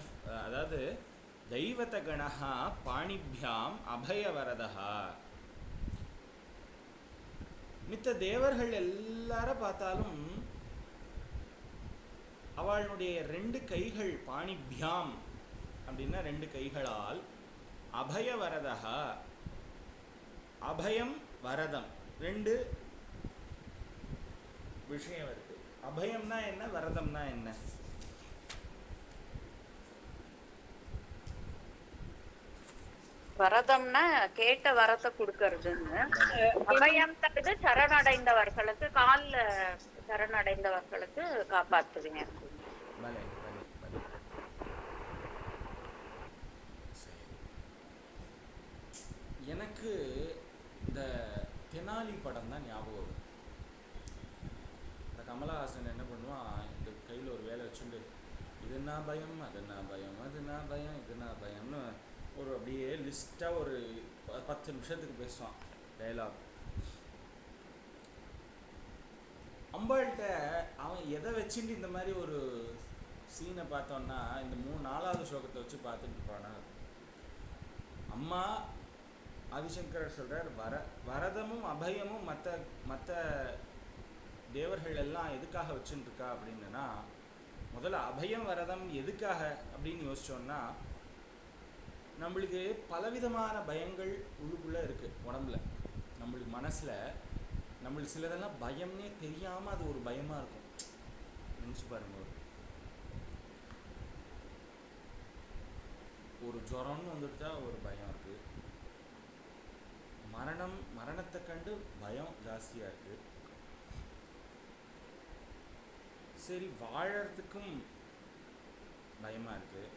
அதாவது தெய்வத கணஹா பாணிபியாம் அபயவரதா. மித்த தேவர்கள் எல்லாரும் பார்த்தாலும் அவளுடைய 2 கைகள், பாணிபியாம் அப்படின்னா 2 கைகளால், அபயவரதா, அபயம் வரதம் 2 விஷயம் இருக்கு. அபயம்னா என்ன, வரதம்னா என்ன? வரதம்னா கேட்ட வரத்தை கொடுக்கறதுன்னு. அபயம் தருது சரணடைந்தவர்களுக்கு, கால்ல சரணடைந்தவர்களுக்கு காப்பாத்துவீங்க. எனக்கு இந்த தெனாலி படம் தான் ஞாபகம் வரும். இந்த கமலஹாசன் என்ன பண்ணுவான், இந்த கையில் ஒரு வேலை வச்சுட்டு இதுனா பயம், அதுனா பயம், அதுனா பயம், இதுனா பயம்னு ஒரு அப்படியே லிஸ்ட்டாக ஒரு 10 நிமிஷத்துக்கு பேசுவான் டைலாக். அம்பாள்கிட்ட அவன் எதை வச்சுட்டு இந்த மாதிரி ஒரு சீனை பார்த்தோன்னா, இந்த 4வது ஸ்லோகத்தை வச்சு பார்த்துட்டு இருப்பானா. அம்மா ஆதிசங்கரர் சொல்கிறார், வரதமும் அபயமும் மற்ற தேவர்கள் எல்லாம் எதுக்காக வச்சுட்டுருக்கா அப்படின்னா, முதல்ல அபயம் வரதம் எதுக்காக அப்படின்னு யோசிச்சோன்னா, நம்மளுக்கு பலவிதமான பயங்கள் உள்ளுக்குள்ளே இருக்குது உடம்புல. நம்மளுக்கு மனசில் நம்மளுக்கு சிலதெல்லாம் பயம்னே தெரியாமல் அது ஒரு பயமாக இருக்கும். நினச்சி பாருங்க, ஒரு ஜுரம்னு வந்துட்டா ஒரு பயம் இருக்குது. மரணத்தை கண்டு பயம் ஜாஸ்தியாக இருக்குது. சரி, வாழறதுக்கும் பயமாக இருக்குது.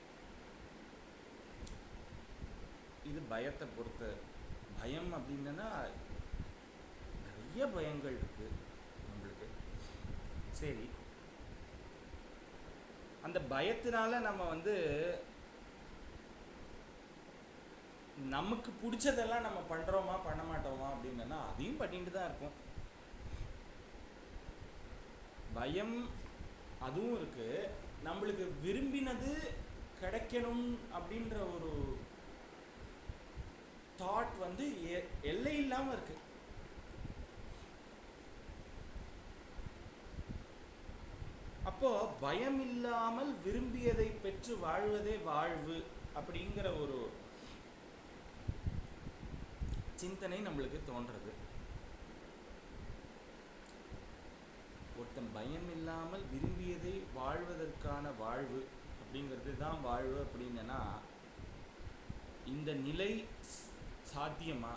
இது பயத்தை பொறுத்த பயம். அப்படின்னா நிறைய பயங்கள் இருக்கு நம்மளுக்கு. சரி, அந்த பயத்தினால நம்ம நமக்கு பிடிச்சதெல்லாம் நம்ம பண்றோமா பண்ண மாட்டோமா அப்படின்னா அதையும் பண்ணிட்டு தான் இருக்கும். பயம் அதுவும் இருக்கு. நம்மளுக்கு விரும்பினது கிடைக்கணும் அப்படின்ற ஒரு தாட் எல்லை இல்லாம இருக்கு. அப்போ பயம் இல்லாமல் விரும்பியதை பெற்று வாழ்வதே வாழ்வு அப்படிங்கிற ஒரு சிந்தனை நம்மளுக்கு தோன்றது. ஒருத்தன் பயம் இல்லாமல் விரும்பியதை வாழ்வதற்கான வாழ்வு அப்படிங்கிறது தான் வாழ்வு அப்படின்னா, இந்த நிலை சாத்தியமா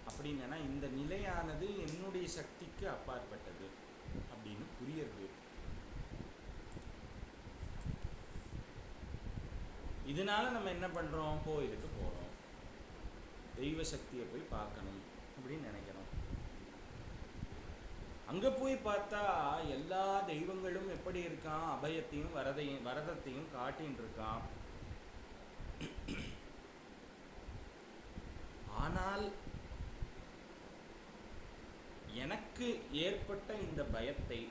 அப்படின்னா, இந்த நிலையானது என்னுடைய சக்திக்கு அப்பாற்பட்டது அப்படின்னு புரியுது. இதனால நம்ம என்ன பண்றோம், கோயிலுக்கு போறோம், தெய்வ சக்தியை போய் பார்க்கணும் அப்படின்னு நினைக்கிறோம். அங்க போய் பார்த்தா எல்லா தெய்வங்களும் எப்படி இருக்கான், அபயத்தையும் வரதத்தையும் காட்டின்னு இருக்கான். ஆனால் எனக்கு ஏற்பட்ட இந்த பயத்தை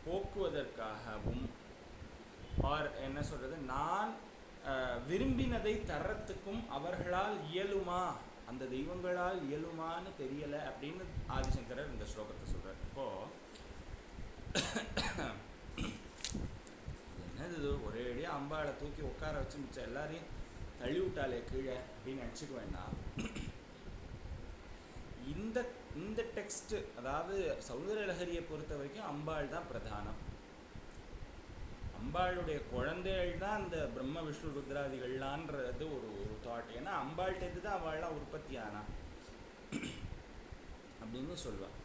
போக்குவதற்காகவும் என்ன சொல்றது, நான் விரும்பினதை தர்றதுக்கும் அவர்களால் இயலுமா, அந்த தெய்வங்களால் இயலுமான்னு தெரியல அப்படின்னு ஆதிசங்கரர் இந்த ஸ்லோகத்தை சொல்றார். இப்போ என்னது, ஒரே அடியா அம்பாளை தூக்கி உட்கார வச்சு மிச்சம் எல்லாரையும் தள்ளி விட்டாலே கீழே அப்படின்னு நினச்சிக்க வேண்டாம். இந்த டெக்ஸ்ட், அதாவது சௌந்தரலஹரியை பொறுத்த வரைக்கும் அம்பாள் தான் பிரதானம். அம்பாளுடைய குழந்தைகள் தான் அந்த பிரம்ம விஷ்ணு ருத்ராதிகள்லான்றது ஒரு தாட். ஏன்னா அம்பாள்கிட்ட தான் அவள்லாம் உற்பத்தி ஆனா அப்படின்னு சொல்லுவாள்.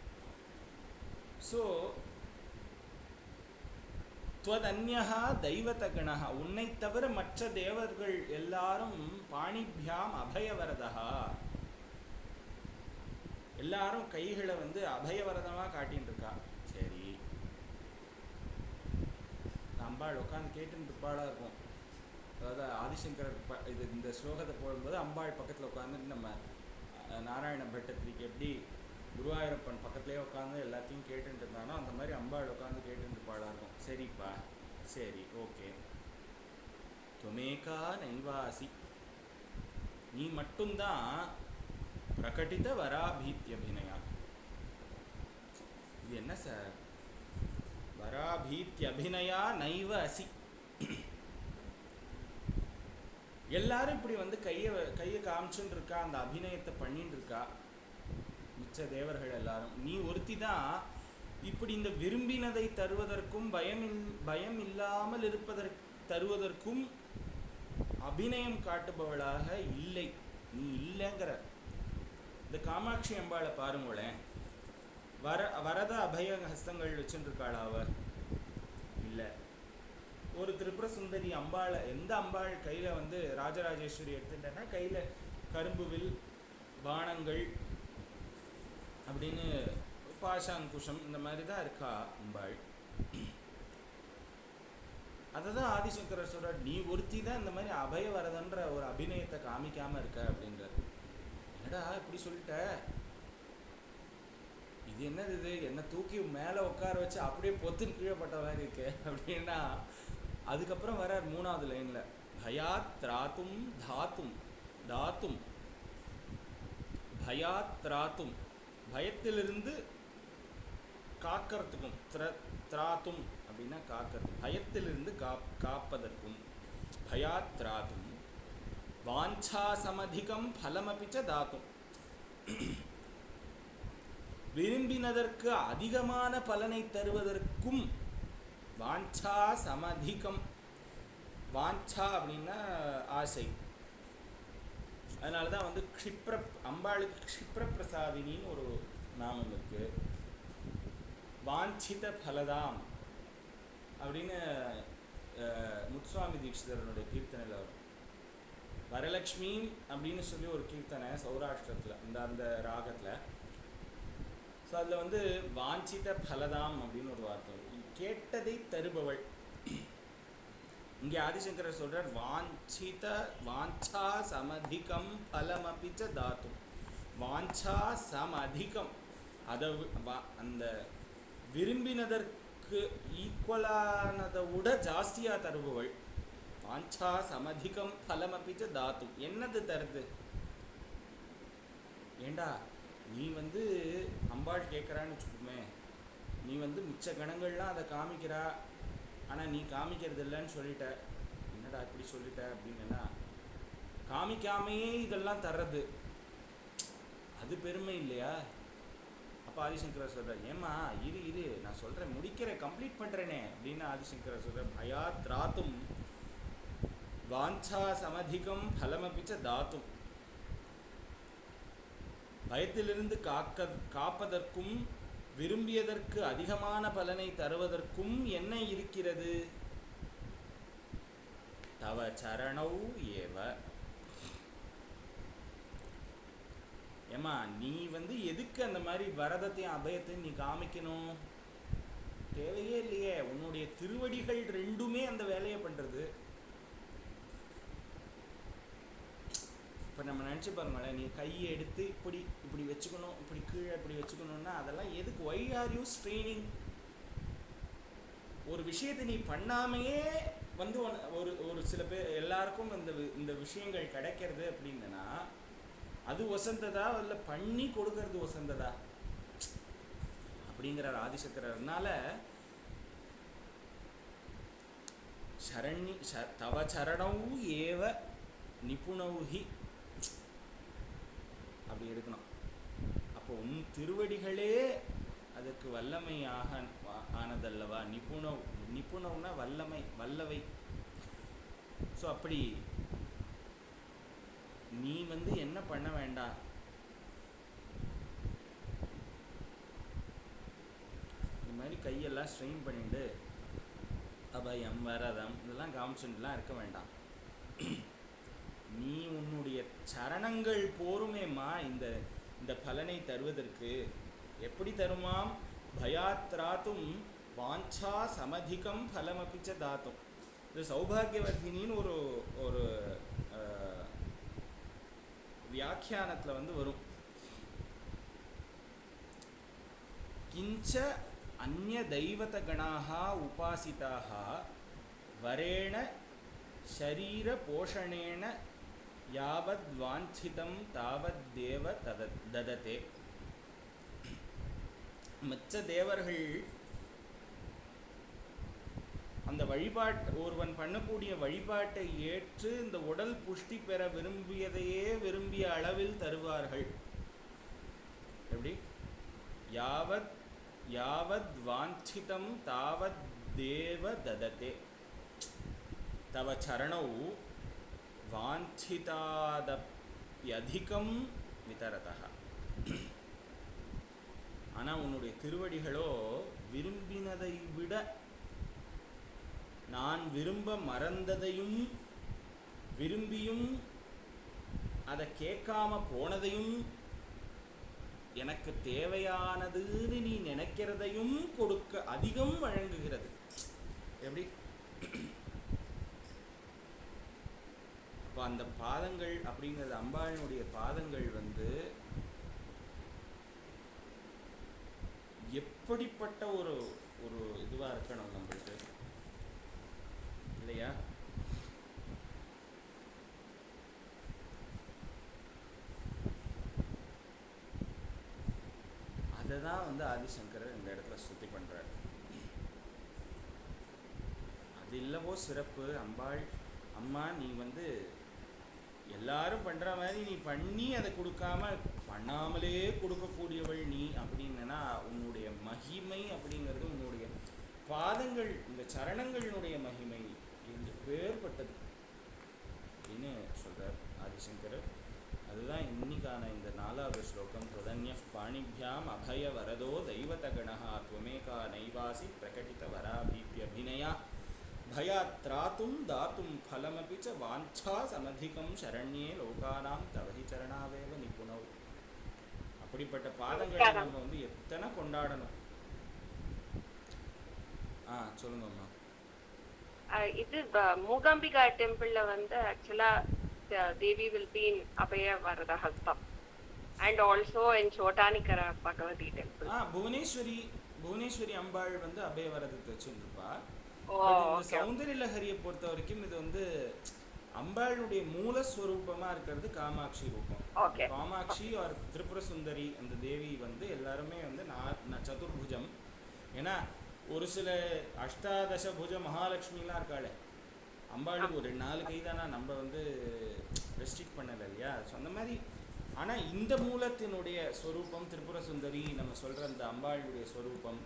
ஸோ துவதன்யஹா தெய்வதகணா, உன்னை தவிர மற்ற தேவர்கள் எல்லாரும் பாணிபியாம் அபயவரதா, எல்லாரும் கைகளை அபயவரதமாக காட்டின்னு இருக்கா. சரி, அம்பாள் உட்காந்து கேட்டுன்னு இருப்பாளா இருக்கும். அதாவது ஆதிசங்கரர் இது இந்த ஸ்லோகத்தை போடும்போது அம்பாள் பக்கத்தில் உட்காந்துட்டு நம்ம நாராயண பட்டத்திரிக்கு எப்படி குருவாயூரப்பன் பக்கத்துலேயே உட்காந்து எல்லாத்தையும் கேட்டுட்டு இருந்தானோ அந்த மாதிரி அம்பாள் உட்காந்து கேட்டுட்டு பாடா இருக்கும். சரிப்பா, சரி, ஓகே. துமேகா நைவாசி, நீ மட்டும்தான் பிரகட்டித வராபீத்யபிநயா. இது என்ன சார்? வராபீத்யபிநயா நைவ அசி. எல்லாரும் இப்படி வந்து கையை காமிச்சுன்னு இருக்கா, அந்த அபிநயத்தை பண்ணிட்டு இருக்கா மிச்ச தேவர்கள் எல்லாரும். நீ ஒருத்தி தான் இப்படி இந்த விரும்பினதை தருவதற்கும் பயம் இல்லாமல் தருவதற்கும் அபிநயம் காட்டுபவளாக இல்லை. நீ இல்லைங்கிற இந்த காமாட்சி அம்பாளை பாருங்களேன். வரத அபய ஹஸ்தங்கள் வச்சுட்டு இருக்காளா அவ? இல்லை. ஒரு திரிபுர சுந்தரி அம்பாளை, எந்த அம்பாள் கையில் வந்து ராஜராஜேஸ்வரி எடுத்துட்டேன்னா கையில் கரும்புவில் பானங்கள் அப்படின்னு பாஷாங்குஷம் இந்த மாதிரி தான் இருக்கா அம்பாள். அதை தான் ஆதிசங்கரர் சொல்கிறார், நீ ஒருத்தி தான் இந்த மாதிரி அபய வரதன்ற ஒரு அபிநயத்தை காமிக்காமல் இருக்க அப்படின்றார். என்னடா இப்படி சொல்லிட்ட, இது என்னது, இது என்ன தூக்கி மேலே உட்கார வச்சு அப்படியே பொத்துன்னு கீழப்பட்ட மாதிரி இருக்கு அப்படின்னா, அதுக்கப்புறம் வர 3வது லைனில் பயாத் திராத்தும் தாத்தும் தாத்தும் பயாத் திராத்தும், பயத்திலிருந்து காக்கிறதுக்கும், திராத்தும் அப்படின்னா காக்கிறது, பயத்திலிருந்து காப்பதற்கும், பயாத் திராத்தும் வாஞ்சா சமதிகம் பலமபிச்ச தாத்தும், விரும்பினதற்கு அதிகமான பலனை தருவதற்கும். வாஞ்சா சமதிகம், வாஞ்சா அப்படின்னா ஆசை. அதனால தான் வந்து அம்பாளுக்கு க்ஷிப்ர பிரசாதினின்னு ஒரு நாமம் இருக்கு. வாஞ்சித பலதாம் அப்படின்னு முத்துசுவாமி தீட்சிதரனுடைய கீர்த்தனையில் வரும். வரலக்ஷ்மி அப்படின்னு சொல்லி ஒரு கீர்த்தனை சௌராஷ்டிரத்தில் அந்த ராகத்தில். ஸோ அதில் வந்து வாஞ்சித பலதாம் அப்படின்னு ஒரு வார்த்தை, கேட்டதை தருபவள். இங்கே ஆதிசங்கரர் சொல்கிறார், வாஞ்சா சமதிகம் பலமபிச்ச தாத்தும். வாஞ்சா சமதிகம், அதை அந்த விரும்பினதற்கு ஈக்குவலானதை விட ஜாஸ்தியாக தருபவள். வாஞ்சா சமதிகம் பலமபிச்ச தாத்தும், என்னது தருது? ஏண்டா நீ வந்து அம்பாள் கேட்குறான்னு வச்சுக்கோமே, நீ வந்து மிச்ச கணங்கள்லாம் அதை காமிக்கிறா, ஆனால் நீ காமிக்கிறது இல்லைன்னு சொல்லிட்ட. என்னடா இப்படி சொல்லிட்ட அப்படின்னா, காமிக்காமையே இதெல்லாம் தர்றது அது பெருமை இல்லையா? அப்போ ஆதிசங்கரர் சொல்கிறார், ஏம்மா இரு நான் சொல்கிறேன், முடிக்கிறேன், கம்ப்ளீட் பண்ணுறேனே அப்படின்னு ஆதிசங்கரர் சொல்கிறார். பயாத் திராத்தும் வாஞ்சா சமதிகம் பலமபிச்ச தாத்தும், பயத்திலிருந்து காப்பதற்கும் விரும்பியதற்கு அதிகமான பலனை தருவதற்கும் என்ன இருக்கிறது? தவ சரணௌ ஏவ. ஏமா நீ வந்து எதுக்கு அந்த மாதிரி வரதத்தையும் அபயத்தையும் நீ காமிக்கணும்? தேவையே இல்லையே. உன்னுடைய திருவடிகள் ரெண்டுமே அந்த வேலையை பண்றது. இப்போ நம்ம நினச்சி பாருங்களேன், நீ கையை எடுத்து இப்படி வச்சுக்கணும், இப்படி கீழே இப்படி வச்சுக்கணும்னா அதெல்லாம் எதுக்கு? Why are you straining? ஒரு விஷயத்தை நீ பண்ணாமையே வந்து ஒரு சில பேர் எல்லாருக்கும் இந்த விஷயங்கள் கிடைக்கிறது அப்படின்னா அது வசந்ததா இல்லை பண்ணி கொடுக்கறது வசந்ததா அப்படிங்கிறார் ஆதிசங்கரர்னால. தவ சரணௌ ஏவ நிபுணௌஹி அப்படி எடுக்கணும். அப்போ உன் திருவடிகளே அதற்கு வல்லமையாக ஆனதல்லவா? நிபுணவுனா வல்லவை. ஸோ அப்படி நீ வந்து என்ன பண்ண வேண்டாம், இந்த மாதிரி கையெல்லாம் ஸ்ட்ரெயின் பண்ணிட்டு அபயம் வரதம் இதெல்லாம் காமிச்சுட்டுலாம் இருக்க வேண்டாம். நீ உன்னுடைய சரணங்கள் போருமேம்மா இந்த பலனை தருவதற்கு. எப்படி தருமாம்? பயாத்ராத்தும் வாஞ்சா சமதிகம் பலமபிச்ச தாத்தும். இது சௌபாகியவர்த்தினின்னு ஒரு ஒரு வியாக்கியானத்தில் வந்து வரும். கிஞ்ச அந்நிய தெய்வதகணாக உபாசிதாக வரேண ஷரீர போஷணேன யாவத் வாஞ்சிதம் தாவத் தேவ தததே. மற்ற தேவர்கள் அந்த ஒருவன் பண்ணக்கூடிய வழிபாட்டை ஏற்று இந்த உடல் புஷ்டி பெற விரும்பியதையே விரும்பிய அளவில் தருவார்கள். எப்படி? யாவத் யாவத் வாஞ்சிதம் தாவத் தேவ தததே. தவ சரணௌ வாஞ்சிதாதப்யதிகம் விதரதः. ஆனால் உன்னுடைய திருவடிகளோ விரும்பினதை விட நான் விரும்ப மறந்ததையும் விரும்பியும் அதை கேட்காம போனதையும் எனக்கு தேவையானதுன்னு நீ நினைக்கிறதையும் கொடுக்க அதிகம் வழங்குகிறது. எப்படி? அப்போ அந்த பாதங்கள் அப்படிங்கிறது, அம்பாளினுடைய பாதங்கள் வந்து எப்படிப்பட்ட ஒரு ஒரு இதுவாக இருக்கணும் நம்மளுக்கு, இல்லையா? அதை தான் வந்து ஆதிசங்கரர் இந்த இடத்துல ஸ்துதி பண்ணுறார். அது இல்லவோ சிறப்பு, அம்பாள் அம்மா நீ வந்து எல்லாரும் பண்ணுற மாதிரி நீ பண்ணி அதை கொடுக்காம பண்ணாமலே கொடுக்கக்கூடியவள் நீ அப்படின்னா உன்னுடைய மகிமை அப்படிங்கிறது உன்னுடைய பாதங்கள், இந்த சரணங்களினுடைய மகிமை என்று பேர்பட்டது அப்படின்னு சொல்கிறார் ஆதிசங்கரர். அதுதான் இன்னைக்கான இந்த 4வது ஸ்லோகம். தொதன்ய பாணிபியாம் அபய வரதோ தெய்வதகணா துவமேகா நைவாசி பிரகடித வராபீப்யபிநயா பயாத்ராத்தும் தாத்தும் ஃபலமபி ச வாஞ்சா சமதிகம் சரண்யே லோகானாம் தவஹி சரணாவேவ நிபுணவ். அப்படிப்பட்ட பாதங்களை நம்ம வந்து எத்தனை கொண்டாடணும். சொல்லுங்கம்மா. இது மூகாம்பிகா டெம்பிள்ல வந்து ஆக்சுவலா தேவி வில் பி இன் அபய வரத ஹஸ்தம் and also in Chottanikkara Bhagavathi temple. Bhuvaneshwari Ambal வந்து அபய வரதத்தை வச்சிருந்துப்பா. சௌந்தரிய லஹரியை பொறுத்த வரைக்கும் இது வந்து அம்பாளுடைய மூலஸ்வரூபமா இருக்கிறது காமாட்சி ரூபம். காமாட்சி ஒரு திரிபுர சுந்தரி அந்த தேவி வந்து எல்லாருமே வந்து சதுர்புஜம். ஏன்னா ஒரு சில அஷ்டாதச புஜ மகாலட்சுமிலாம் இருக்காளே, அம்பாளுக்கு ஒரு 4 கை தானா, நம்ம வந்து ரெஸ்ட்ரிக்ட் பண்ணலை இல்லையா? ஸோ அந்த மாதிரி. ஆனால் இந்த மூலத்தினுடைய ஸ்வரூபம் திரிபுர சுந்தரி நம்ம சொல்கிற அந்த அம்பாளுடைய ஸ்வரூபம்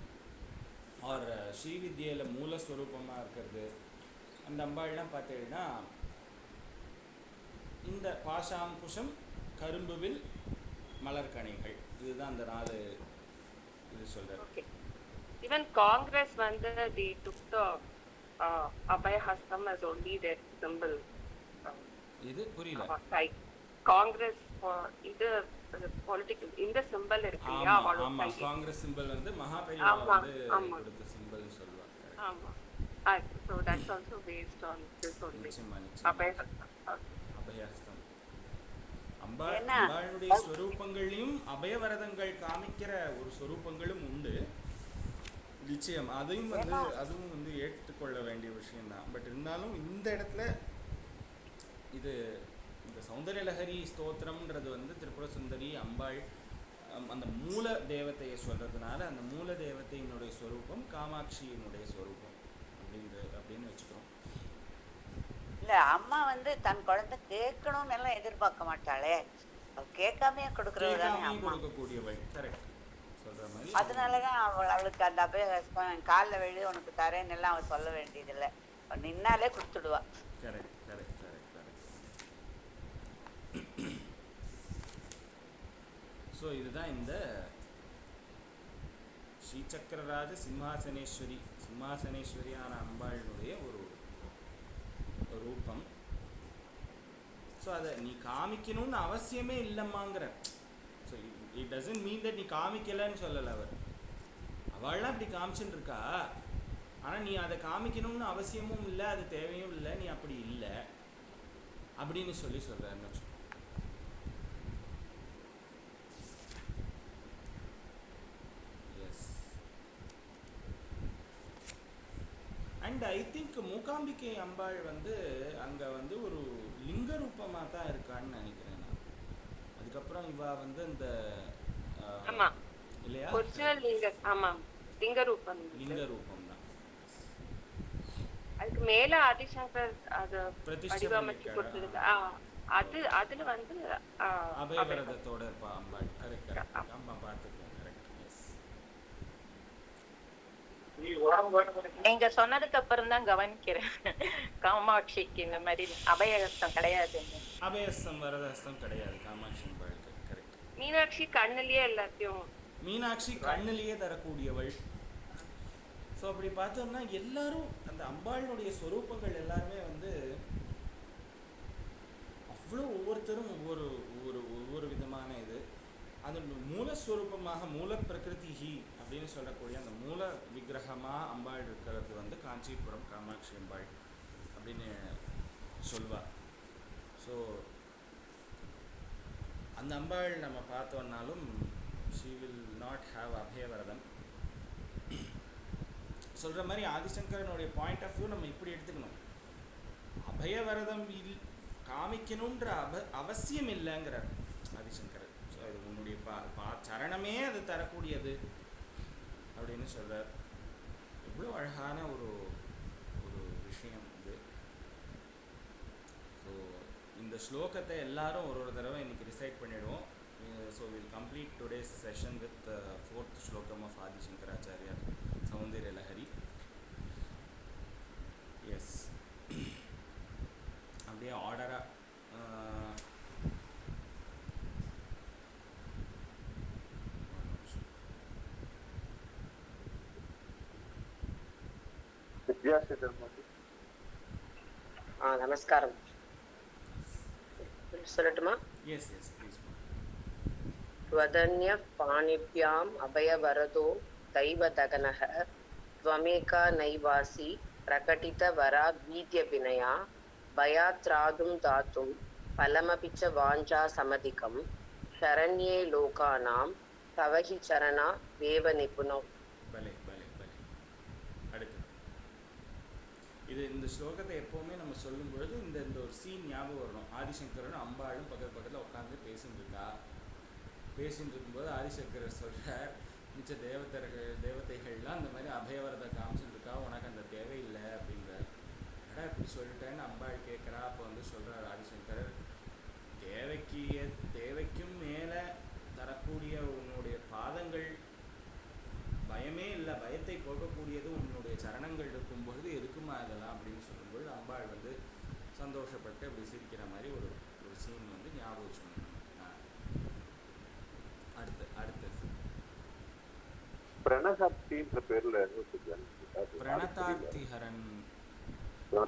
ஆர் ஸ்ரீவித்யில மூலஸ்வரூபமாக இருக்கிறது அந்த அம்பாள்லாம் பார்த்தீங்கன்னா இந்த பாஷாங்குஷம் கரும்புவில் மலர்கணைகள், இதுதான் அந்த 4 இது சொல்கிறார். Even Congress வந்து they took the Abhayahastam as only their symbol. இது புரியல. Congress இது political இந்த சிம்பல் இருக்கு இல்லையா, ஆமா காங்கிரஸ் சிம்பல் வந்து மகாபெரிவா வந்து கொடுத்த சிம்பல் சொல்வாங்க. ஆமா. So that's also based on this only. அபயஹஸ்தம். அம்பாளுடைய ஸ்வரூபங்களையும் அபயவரதங்கள் காமிக்கிற ஒரு ஸ்வரூபங்களும் உண்டு நிச்சயம். அதுவும் வந்து ஏற்றுக்கொள்ள வேண்டிய விஷயம்தான். பட் இருந்தாலும் இந்த இடத்துல இது இந்த சௌந்தரிய லஹரி ஸ்தோத்திரம்ன்றது வந்து திரிபுர சுந்தரி அம்பாள் அந்த மூல தேவதையை சொல்றதுனால அந்த மூல தேவதையினுடைய ஸ்வரூபம் காமாட்சியினுடைய ஸ்வரூபம் அப்படின்னு வச்சுக்கிறோம். இல்ல அம்மா வந்து தன் குழந்தை கேட்கணும்னு எல்லாம் எதிர்பார்க்க மாட்டாளே, கேட்காமே கொடுக்கக்கூடியவள். கரெக்ட் சொல்ற மாதிரி. அதனாலதான் அவளுக்கு அந்த அபயஹஸ்தம் காலில் விழு உனக்கு தரேன்னு எல்லாம் அவள் சொல்ல வேண்டியதில்லை, நின்னாலே கொடுத்துடுவா. Correct correct correct correct. So இதுதான் இந்த ஸ்ரீசக்கரராஜ சிம்மாசனேஸ்வரியான அம்பாளினுடைய ஒரு ரூபம். ஸோ அதை நீ காமிக்கணும்னு அவசியமே இல்லைம்மாங்கிற. So it doesn't mean that நீ காமிக்கலைன்னு சொல்லலை அவர். அவள்லாம் இப்படி காமிச்சுன்னு இருக்கா, ஆனால் நீ அதை காமிக்கணும்னு அவசியமும் இல்லை, அது தேவையும் இல்லை, நீ அப்படி இல்லை அப்படின்னு சொல்கிறாருன்னு வச்சுக்கோ. Yes. And I think Mookambika Ambal வந்து அங்கே வந்து ஒரு லிங்க ரூபமாக தான் இருக்கான்னு நினைக்கிறேன் நான். அதுக்கப்புறம் இவா வந்து இந்த ஆமா இல்லையா ஒரிஜினல் லிங்க, ஆமா லிங்க ரூபம் தான். அதுக்கு மேல ஆதிசங்கர் அது பிரதிஷ்டை வடிவமைச்சு பண்ணிருக்காரு. கொடுத்தது. அதுல வந்து அபயவரதத்தோட இருப்பா அம்பாள். கரெக்ட். ஆமா பார்த்துக்கோங்க. கரெக்ட். எஸ். நீங்க சொன்னதுக்கு அப்புறம் தான் கவனிக்கிறேன். காமாட்சிக்கு இந்த மாதிரி அபயஹஸ்தம் கிடையாது. அபயஹஸ்தம் வரதஹஸ்தம் கிடையாது காமாட்சி அம்பாளுக்கு. கரெக்ட். மீனாட்சி கண்ணுலயே எல்லாத்தையும், மீனாட்சி கண்ணிலேயே தரக்கூடியவள். ஸோ அப்படி பார்த்தோம்னா எல்லாரும் அந்த அம்பாளுடைய ஸ்வரூபங்கள் எல்லாருமே வந்து அவ்வளோ ஒவ்வொருத்தரும் ஒவ்வொரு விதமான இது. அது மூலஸ்வரூபமாக மூல பிரகிருதி அப்படின்னு சொல்லக்கூடிய அந்த மூல விக்கிரகமாக அம்பாள் இருக்கிறது வந்து காஞ்சிபுரம் காமாட்சி அம்பாள் அப்படின்னு சொல்வார். ஸோ அந்த அம்பாள் நம்ம பார்த்தோன்னாலும் she will not have அபயவரதம். சொல்கிற மாதிரி ஆதிசங்கரனுடைய பாயிண்ட் ஆஃப் வியூ நம்ம இப்படி எடுத்துக்கணும். அபயவரதம் காமிக்கணுன்ற அவசியம் இல்லைங்கிறார் ஆதிசங்கர். ஸோ அது உன்னுடைய சரணமே அது தரக்கூடியது அப்படின்னு சொல்கிறார். எவ்வளோ அழகான ஒரு விஷயம் இது. ஸோ இந்த ஸ்லோகத்தை எல்லாரும் ஒரு தடவை இன்னைக்கு ரிசைட் பண்ணிடுவோம். So we'll complete today's session with the fourth shlokam of Adi Shankaracharya Saundarya Lahari. Yes. அப்படியே ஆர்டரா நமஸ்காரம் சொல்லட்டுமா? Yes yes please. त्वदन्यः पाणिभ्याम् अभयवरदो दैवदगनः त्वमेका नैवासि प्रकटितवराद्वीद्यभिनया भयात्रातुं दातुं फलमपि च वाञ्छासमधिकं शरण्ये लोकानां तव हि चरणा वेव निपुणौ. பலே பலே பலே. அடுத்து இந்த ஸ்லோகத்தை எப்போவுமே நம்ம சொல்லும் பொழுது இந்த ஒரு சீன் ஞாபகம் வரணும். ஆதிசங்கரனும் அம்பாளும் பக்கத்தில் உட்காந்து பேசிட்டு இருக்கும்போது ஆதிசங்கரர் சொல்கிறார், மிச்ச தேவதைகள்லாம் அந்த மாதிரி அபயவரதை காமிச்சுட்டு இருக்கா, உனக்கு அந்த தேவையில்லை அப்படிங்கிறார். ஏடா இப்படி சொல்லிட்டேன்னு அம்பாள் கேட்குறா. அப்போ வந்து சொல்கிறார் ஆதிசங்கரர், தேவைக்கும் மேலே தரக்கூடிய உன்னுடைய பாதங்கள் பயமே இல்லை, பயத்தை போகக்கூடியது உன்னுடைய சரணங்கள் இருக்கும்பொழுது எதுக்குமா இதெல்லாம் அப்படின்னு சொல்லும்பொழுது அம்பாள் வந்து சந்தோஷப்பட்டு அப்படி சிரிக்கிற மாதிரி ஒரு சீன் வந்து ஞாபகம் சொன்னோம். அடுத்தது பிரணதார்த்தின்ற பேர்ல பிரணதார்த்திஹரன்.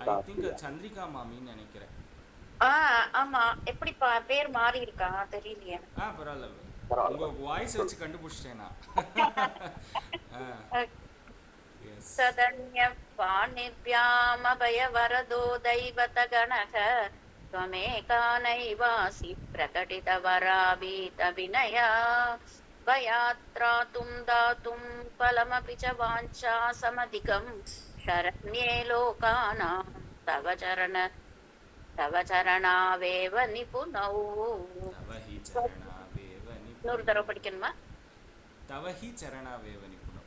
ஐ திங்க் சந்திரிகா மாமின்னு நினைக்கிறேன். ஆமா, எப்படி பேர் மாறி இருக்கா தெரியலையே. பரவாயில்ல, உங்க வாய்ஸ் வச்சு கண்டுபிடிச்சிட்டேனா. சதன்ய பாணிப்யாம் அபயவரதோ தைவதகணக त्वमेका नैवासि प्रकटितवराभीतविनया भयात्रातुं दातुं फलमपि च वाञ्छासमधिकं शरण्ये लोकानां तव चरणावेव निपुणौ. नूறு தடவை படிக்கணுமா? तव हि चरणावेव निपुणौ.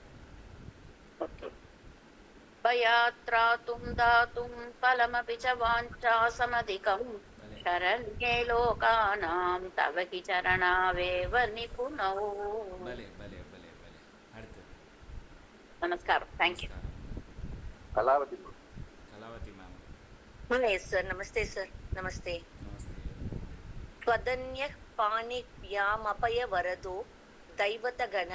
भयात्रातुं दातुं फलमपि च वाञ्छासमधिकं शरण्ये लोकानां तव हि चरणावेव निपुणौ. नमस्कार. Thank you. Kalavati ma'am. Yes sir. नमस्ते सर. नमस्ते. त्वदन्यः पाणिभ्यामपयवरदो दैवतगण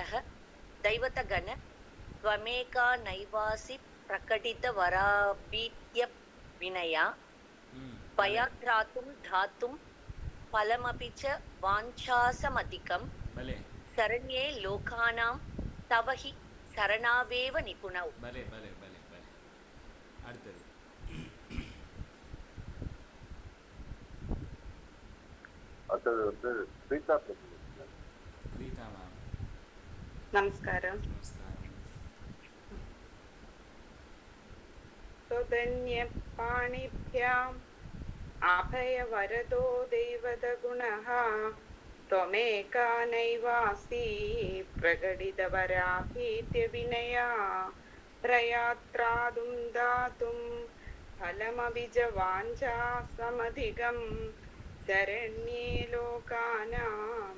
त्वमेका नैवासि प्रकटितवराभीत्य भयात्रातुं धातुं फलमपि च वाञ्छासमधिकं शरण्ये लोकानां तव हि शरणावेव निपुणौ. அடுத்தது வந்து பிரீதா பிரபு. பிரீதா மேம். நமஸ்காரம். நமஸ்காரம். त्वदन्यपाणिभ्याम् अभयवरदो दैवतगुणः त्वमेका नैवासि प्रकटितवराभीत्यभिनया प्रयात्रादुं दातुं फलमभिजवाञ्छा समधिकं शरण्ये लोकानां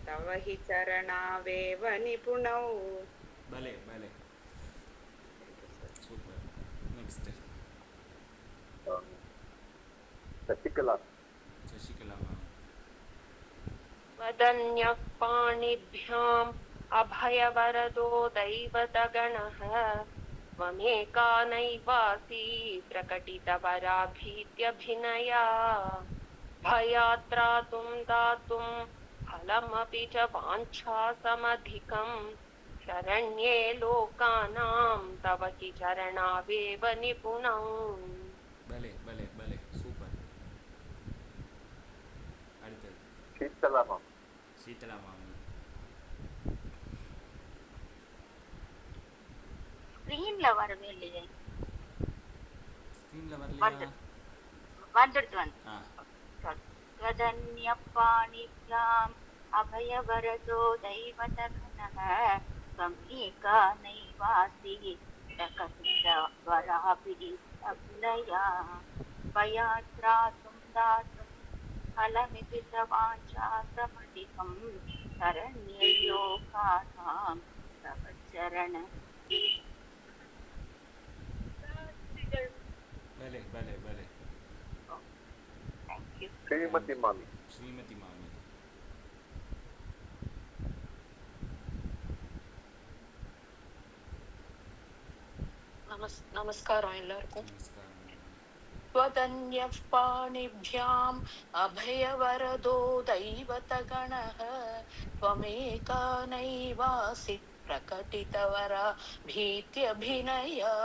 तव हि चरणावेव निपुणौ. பலே பலே. Super. Next Sasikala. Sasikala ma'am. वदन्यः पाणिभ्याम् अभयवरदो दैवतगणः त्वमेका नैवासि प्रकटितवराभीत्यभिनया भयात्रातुं दातुं फलमपि च वाञ्छासमधिकं शरण्ये लोकानां तव हि चरणावेव निपुणौ. பலே பலே பலே. சூப்பர். அடுத்தது சீத்தலா மேம். சீதலா மாமி. ஸ்கிரீன்ல வரவே இல்லையே. ஸ்க்ரீன்ல வரலையா? வந்துடுது ஆ त्वदन्यपाणिभ्याम् अभयवरदो दैवतगणः त्वमेका नैवासि प्रकटितवराभिनया भयात्रातुं दातुं फलमिति च वाञ्छासमधिकं शरण्ये लोकानां तव चरण. பலே பலே பலே. Thank you. ஸ்ரீமதி மாமி. ஸ்ரீமதி மாமி. நமஸ்காரம் எல்லாருக்கும். நமஸ்காரம். त्वदन्यः पाणिभ्याम् अभयवरदो दैवतगणः त्वमेका नैवासि प्रकटितवरा भीत्यभिनया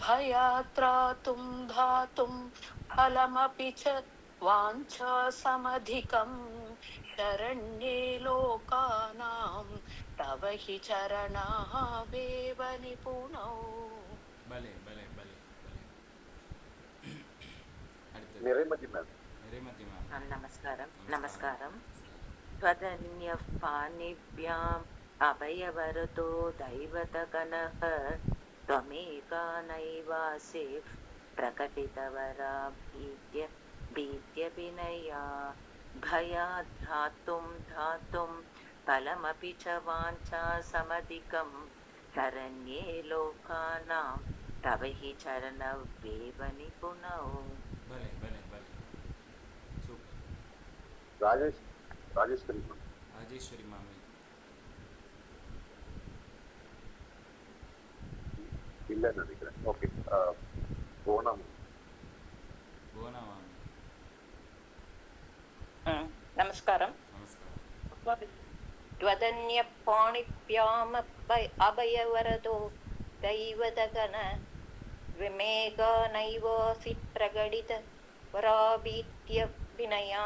भयात्रातुं धातुं फलमपि च वाञ्छासमधिकं शरण्ये लोकानां तव हि चरणावेव निपुणौ. பலே பலே பலே பலே. அடுத்தது நிறைமதி மேம். நிறைமதி மேம். நமஸ்காரம். நமஸ்காரம். त्वदन्यः पाणिभ्याम् अभयवरदो दैवतगणः त्वमेका नैवासि प्रकटितवराभीत्यभिनया भयात् धातुं फलमपि च वाञ्छासमधिकं शरण्ये लोकानां तव हि चरणवेव निपुणौ. பலே பலே பலே. சூப்பர். ராஜேஸ்வரி மேம். ராஜேஸ்வரி மாமி. இல்லைன்னு நினைக்கிறேன். ஓகே. போனா புவனா மாமி. நமஸ்காரம். நமஸ்காரம். त्वदन्यपाणिभ्याम् अभयवरदो दैवतगण त्वमेका नैवासि प्रकटितवराभीत्यभिनया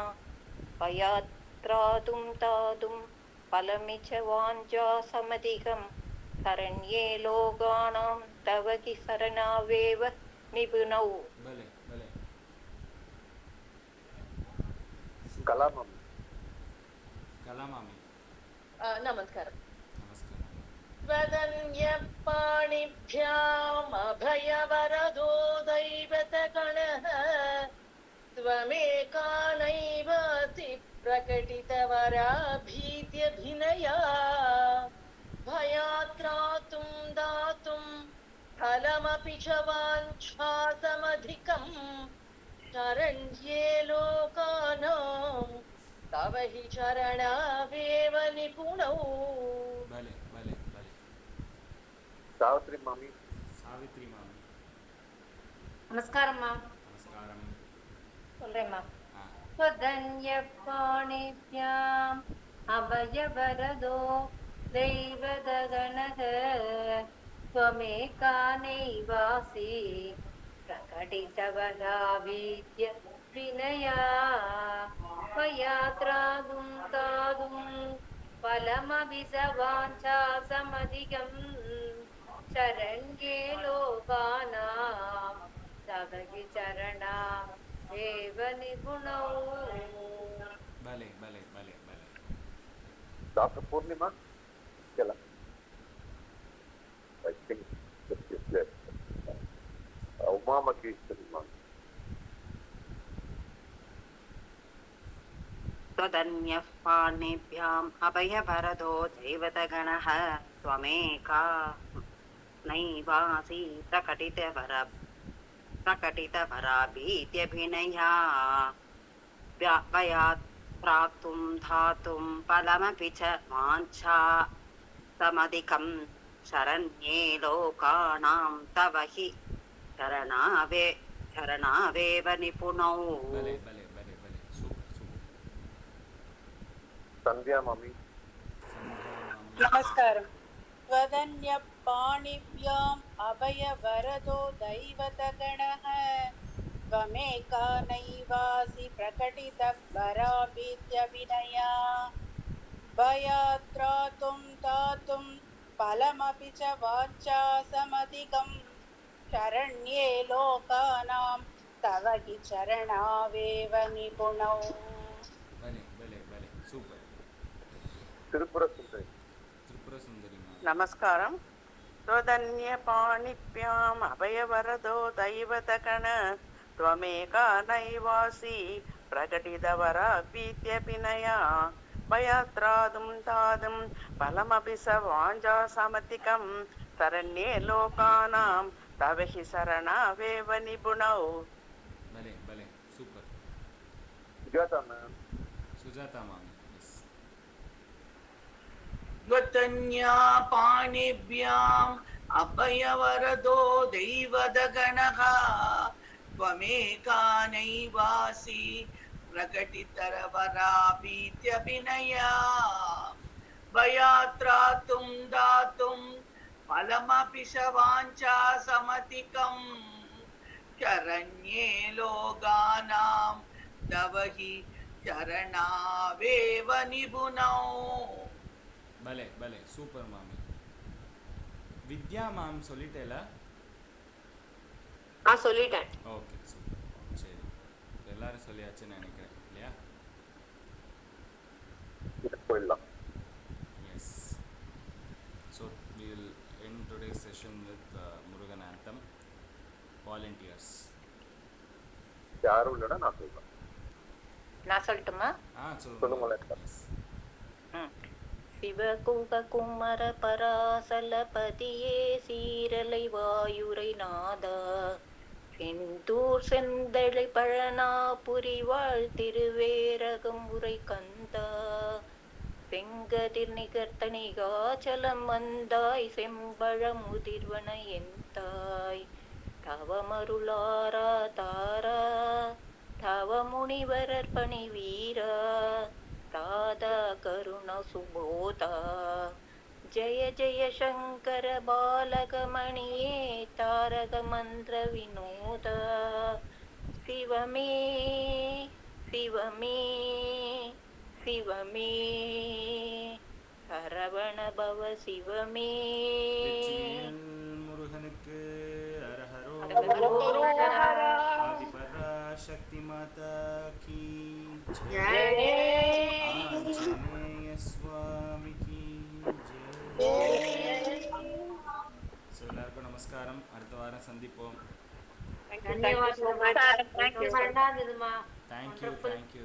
भयात्रातुं दातुं फलमिच वाञ्छासमधिकं शरण्ये लोकानां तव हि शरणावेव निपुणौ. பலே பலே. கலா மேம். கலா மாமி. நமஸ்காரம். நமஸ்காரம். त्वदन्यः पाणिभ्याम् अभयवरदो दैवतगणः त्वमेका नैवासि प्रकटितवराभीत्यभिनया भयात्रातुं दातुं फलमपि च वाञ्छासमधिकं शरण्ये लोकानां तव हि चरणावेव निपुणौ. பலே பலே பலே. சாவித்ரி மாமி. சாவித்ரி மாமி. நமஸ்காரம்மா. நமஸ்காரம். சொல்றேம்மா. ஆ त्वदन्यपाणिभ्याम् अभयवरदो दैवतगणः त्वमेका नैवासि प्रकटितवराभीत्यभिनया विनया भयात्रागुं तादुं फलमभिसवाञ्छा समधिगं शरण्ये लोकानां तव हि चरणा एव निपुणौ. भले भले भले भले. Dr. Purnima? Kela. I think this is there. Uma Maheshwari ma'am. त्वदन्यः पाणिभ्याम् अभयवरदो दैवतगणः त्वमेका नैवासि प्रकटितवरा भीत्यभिनया व्यापयात् प्राप्तुं धातुं फलमपि च वाञ्छा समधिकं शरण्ये लोकानां तव हि शरणावेव निपुणौ. भले भले भले भले. Super super. Sandhya mami. नमस्कारं. त्वदन्यपाणिभ्याम् अभयवरदो दैवतगणः त्वमेका नैवासि प्रकटितवराभीत्यभिनया भयात्रातुं तातुं फलमपि च वाञ्छा समधिकं शरण्ये लोकानां तव हि चरणावेव निपुणौ. भले भले भले. Super. Tripura Sundari. Tripura Sundari माँ. नमस्कारं. त्वदन्यपाणिभ्याम् अभयवरदो दैवतगण त्वमेका नैवासि प्रकटितवराभीत्यभिनया भयात्रातुं तादुं फलमपि स वाञ्छा समधिकं शरण्ये लोकानां तव हि शरणावेव निपुणौ. भले भले. सूपर. Sujata ma'am. सुजाता माँ. यस. त्वदन्या पाणिभ्याम् अभयवरदो दैवतगणः त्वमेका नैवासि प्रकटितवराभीत्यभिनया भयात्रातुं दातुं फलमपि च वाञ्छा समधिकं शरण्ये लोकानां तव हि चरणावेव निपुणौ. भले भले. सूपर मामी. विद्या मैम சொல்லிட்டேல? சொல்லிட்டேன். Okay super. சரி, எல்லாரும் சொல்லியாச்சுன்னு நினைக்கிறேன் இல்லையா? போயிடலாம். Yes. So we'll end today's session with Murugan anthem. Volunteers. யாரும் இல்லைன்னா நான் சொல்றேன். நான் சொல்லட்டுமா? சொல்லுங்களேன். Yes. சிவகுக குமர பராசலபதியே சீரலை வாயுரை நாதா செந்தூர் செந்தழை பழனாபுரி வாழ் திருவேரகம் உரை கந்தா செங்கதிர் நிகர்த்தனிகாச்சலம் வந்தாய் செம்பழ முதிர்வன எந்தாய் தவமருளாரா தாரா தவ முனிவரர் பணி வீரா தாதா கருண சுபோதா ஜய ஜய சங்கர பாலகமணியே தாரக மந்திர வினோதா சிவமே சிவமே சிவமே சரவண பவ சிவமே. வெற்றிவேல் முருகனுக்கு அரஹரோ ஆதிபராசக்தி மாதா கி ஜெய். ஆஞ்சநேய சுவாமி கி ஜெய். ஸோ எல்லாருக்கும் நமஸ்காரம். அடுத்த வாரம் சந்திப்போம். தன்யவாதம். Thank you thank you.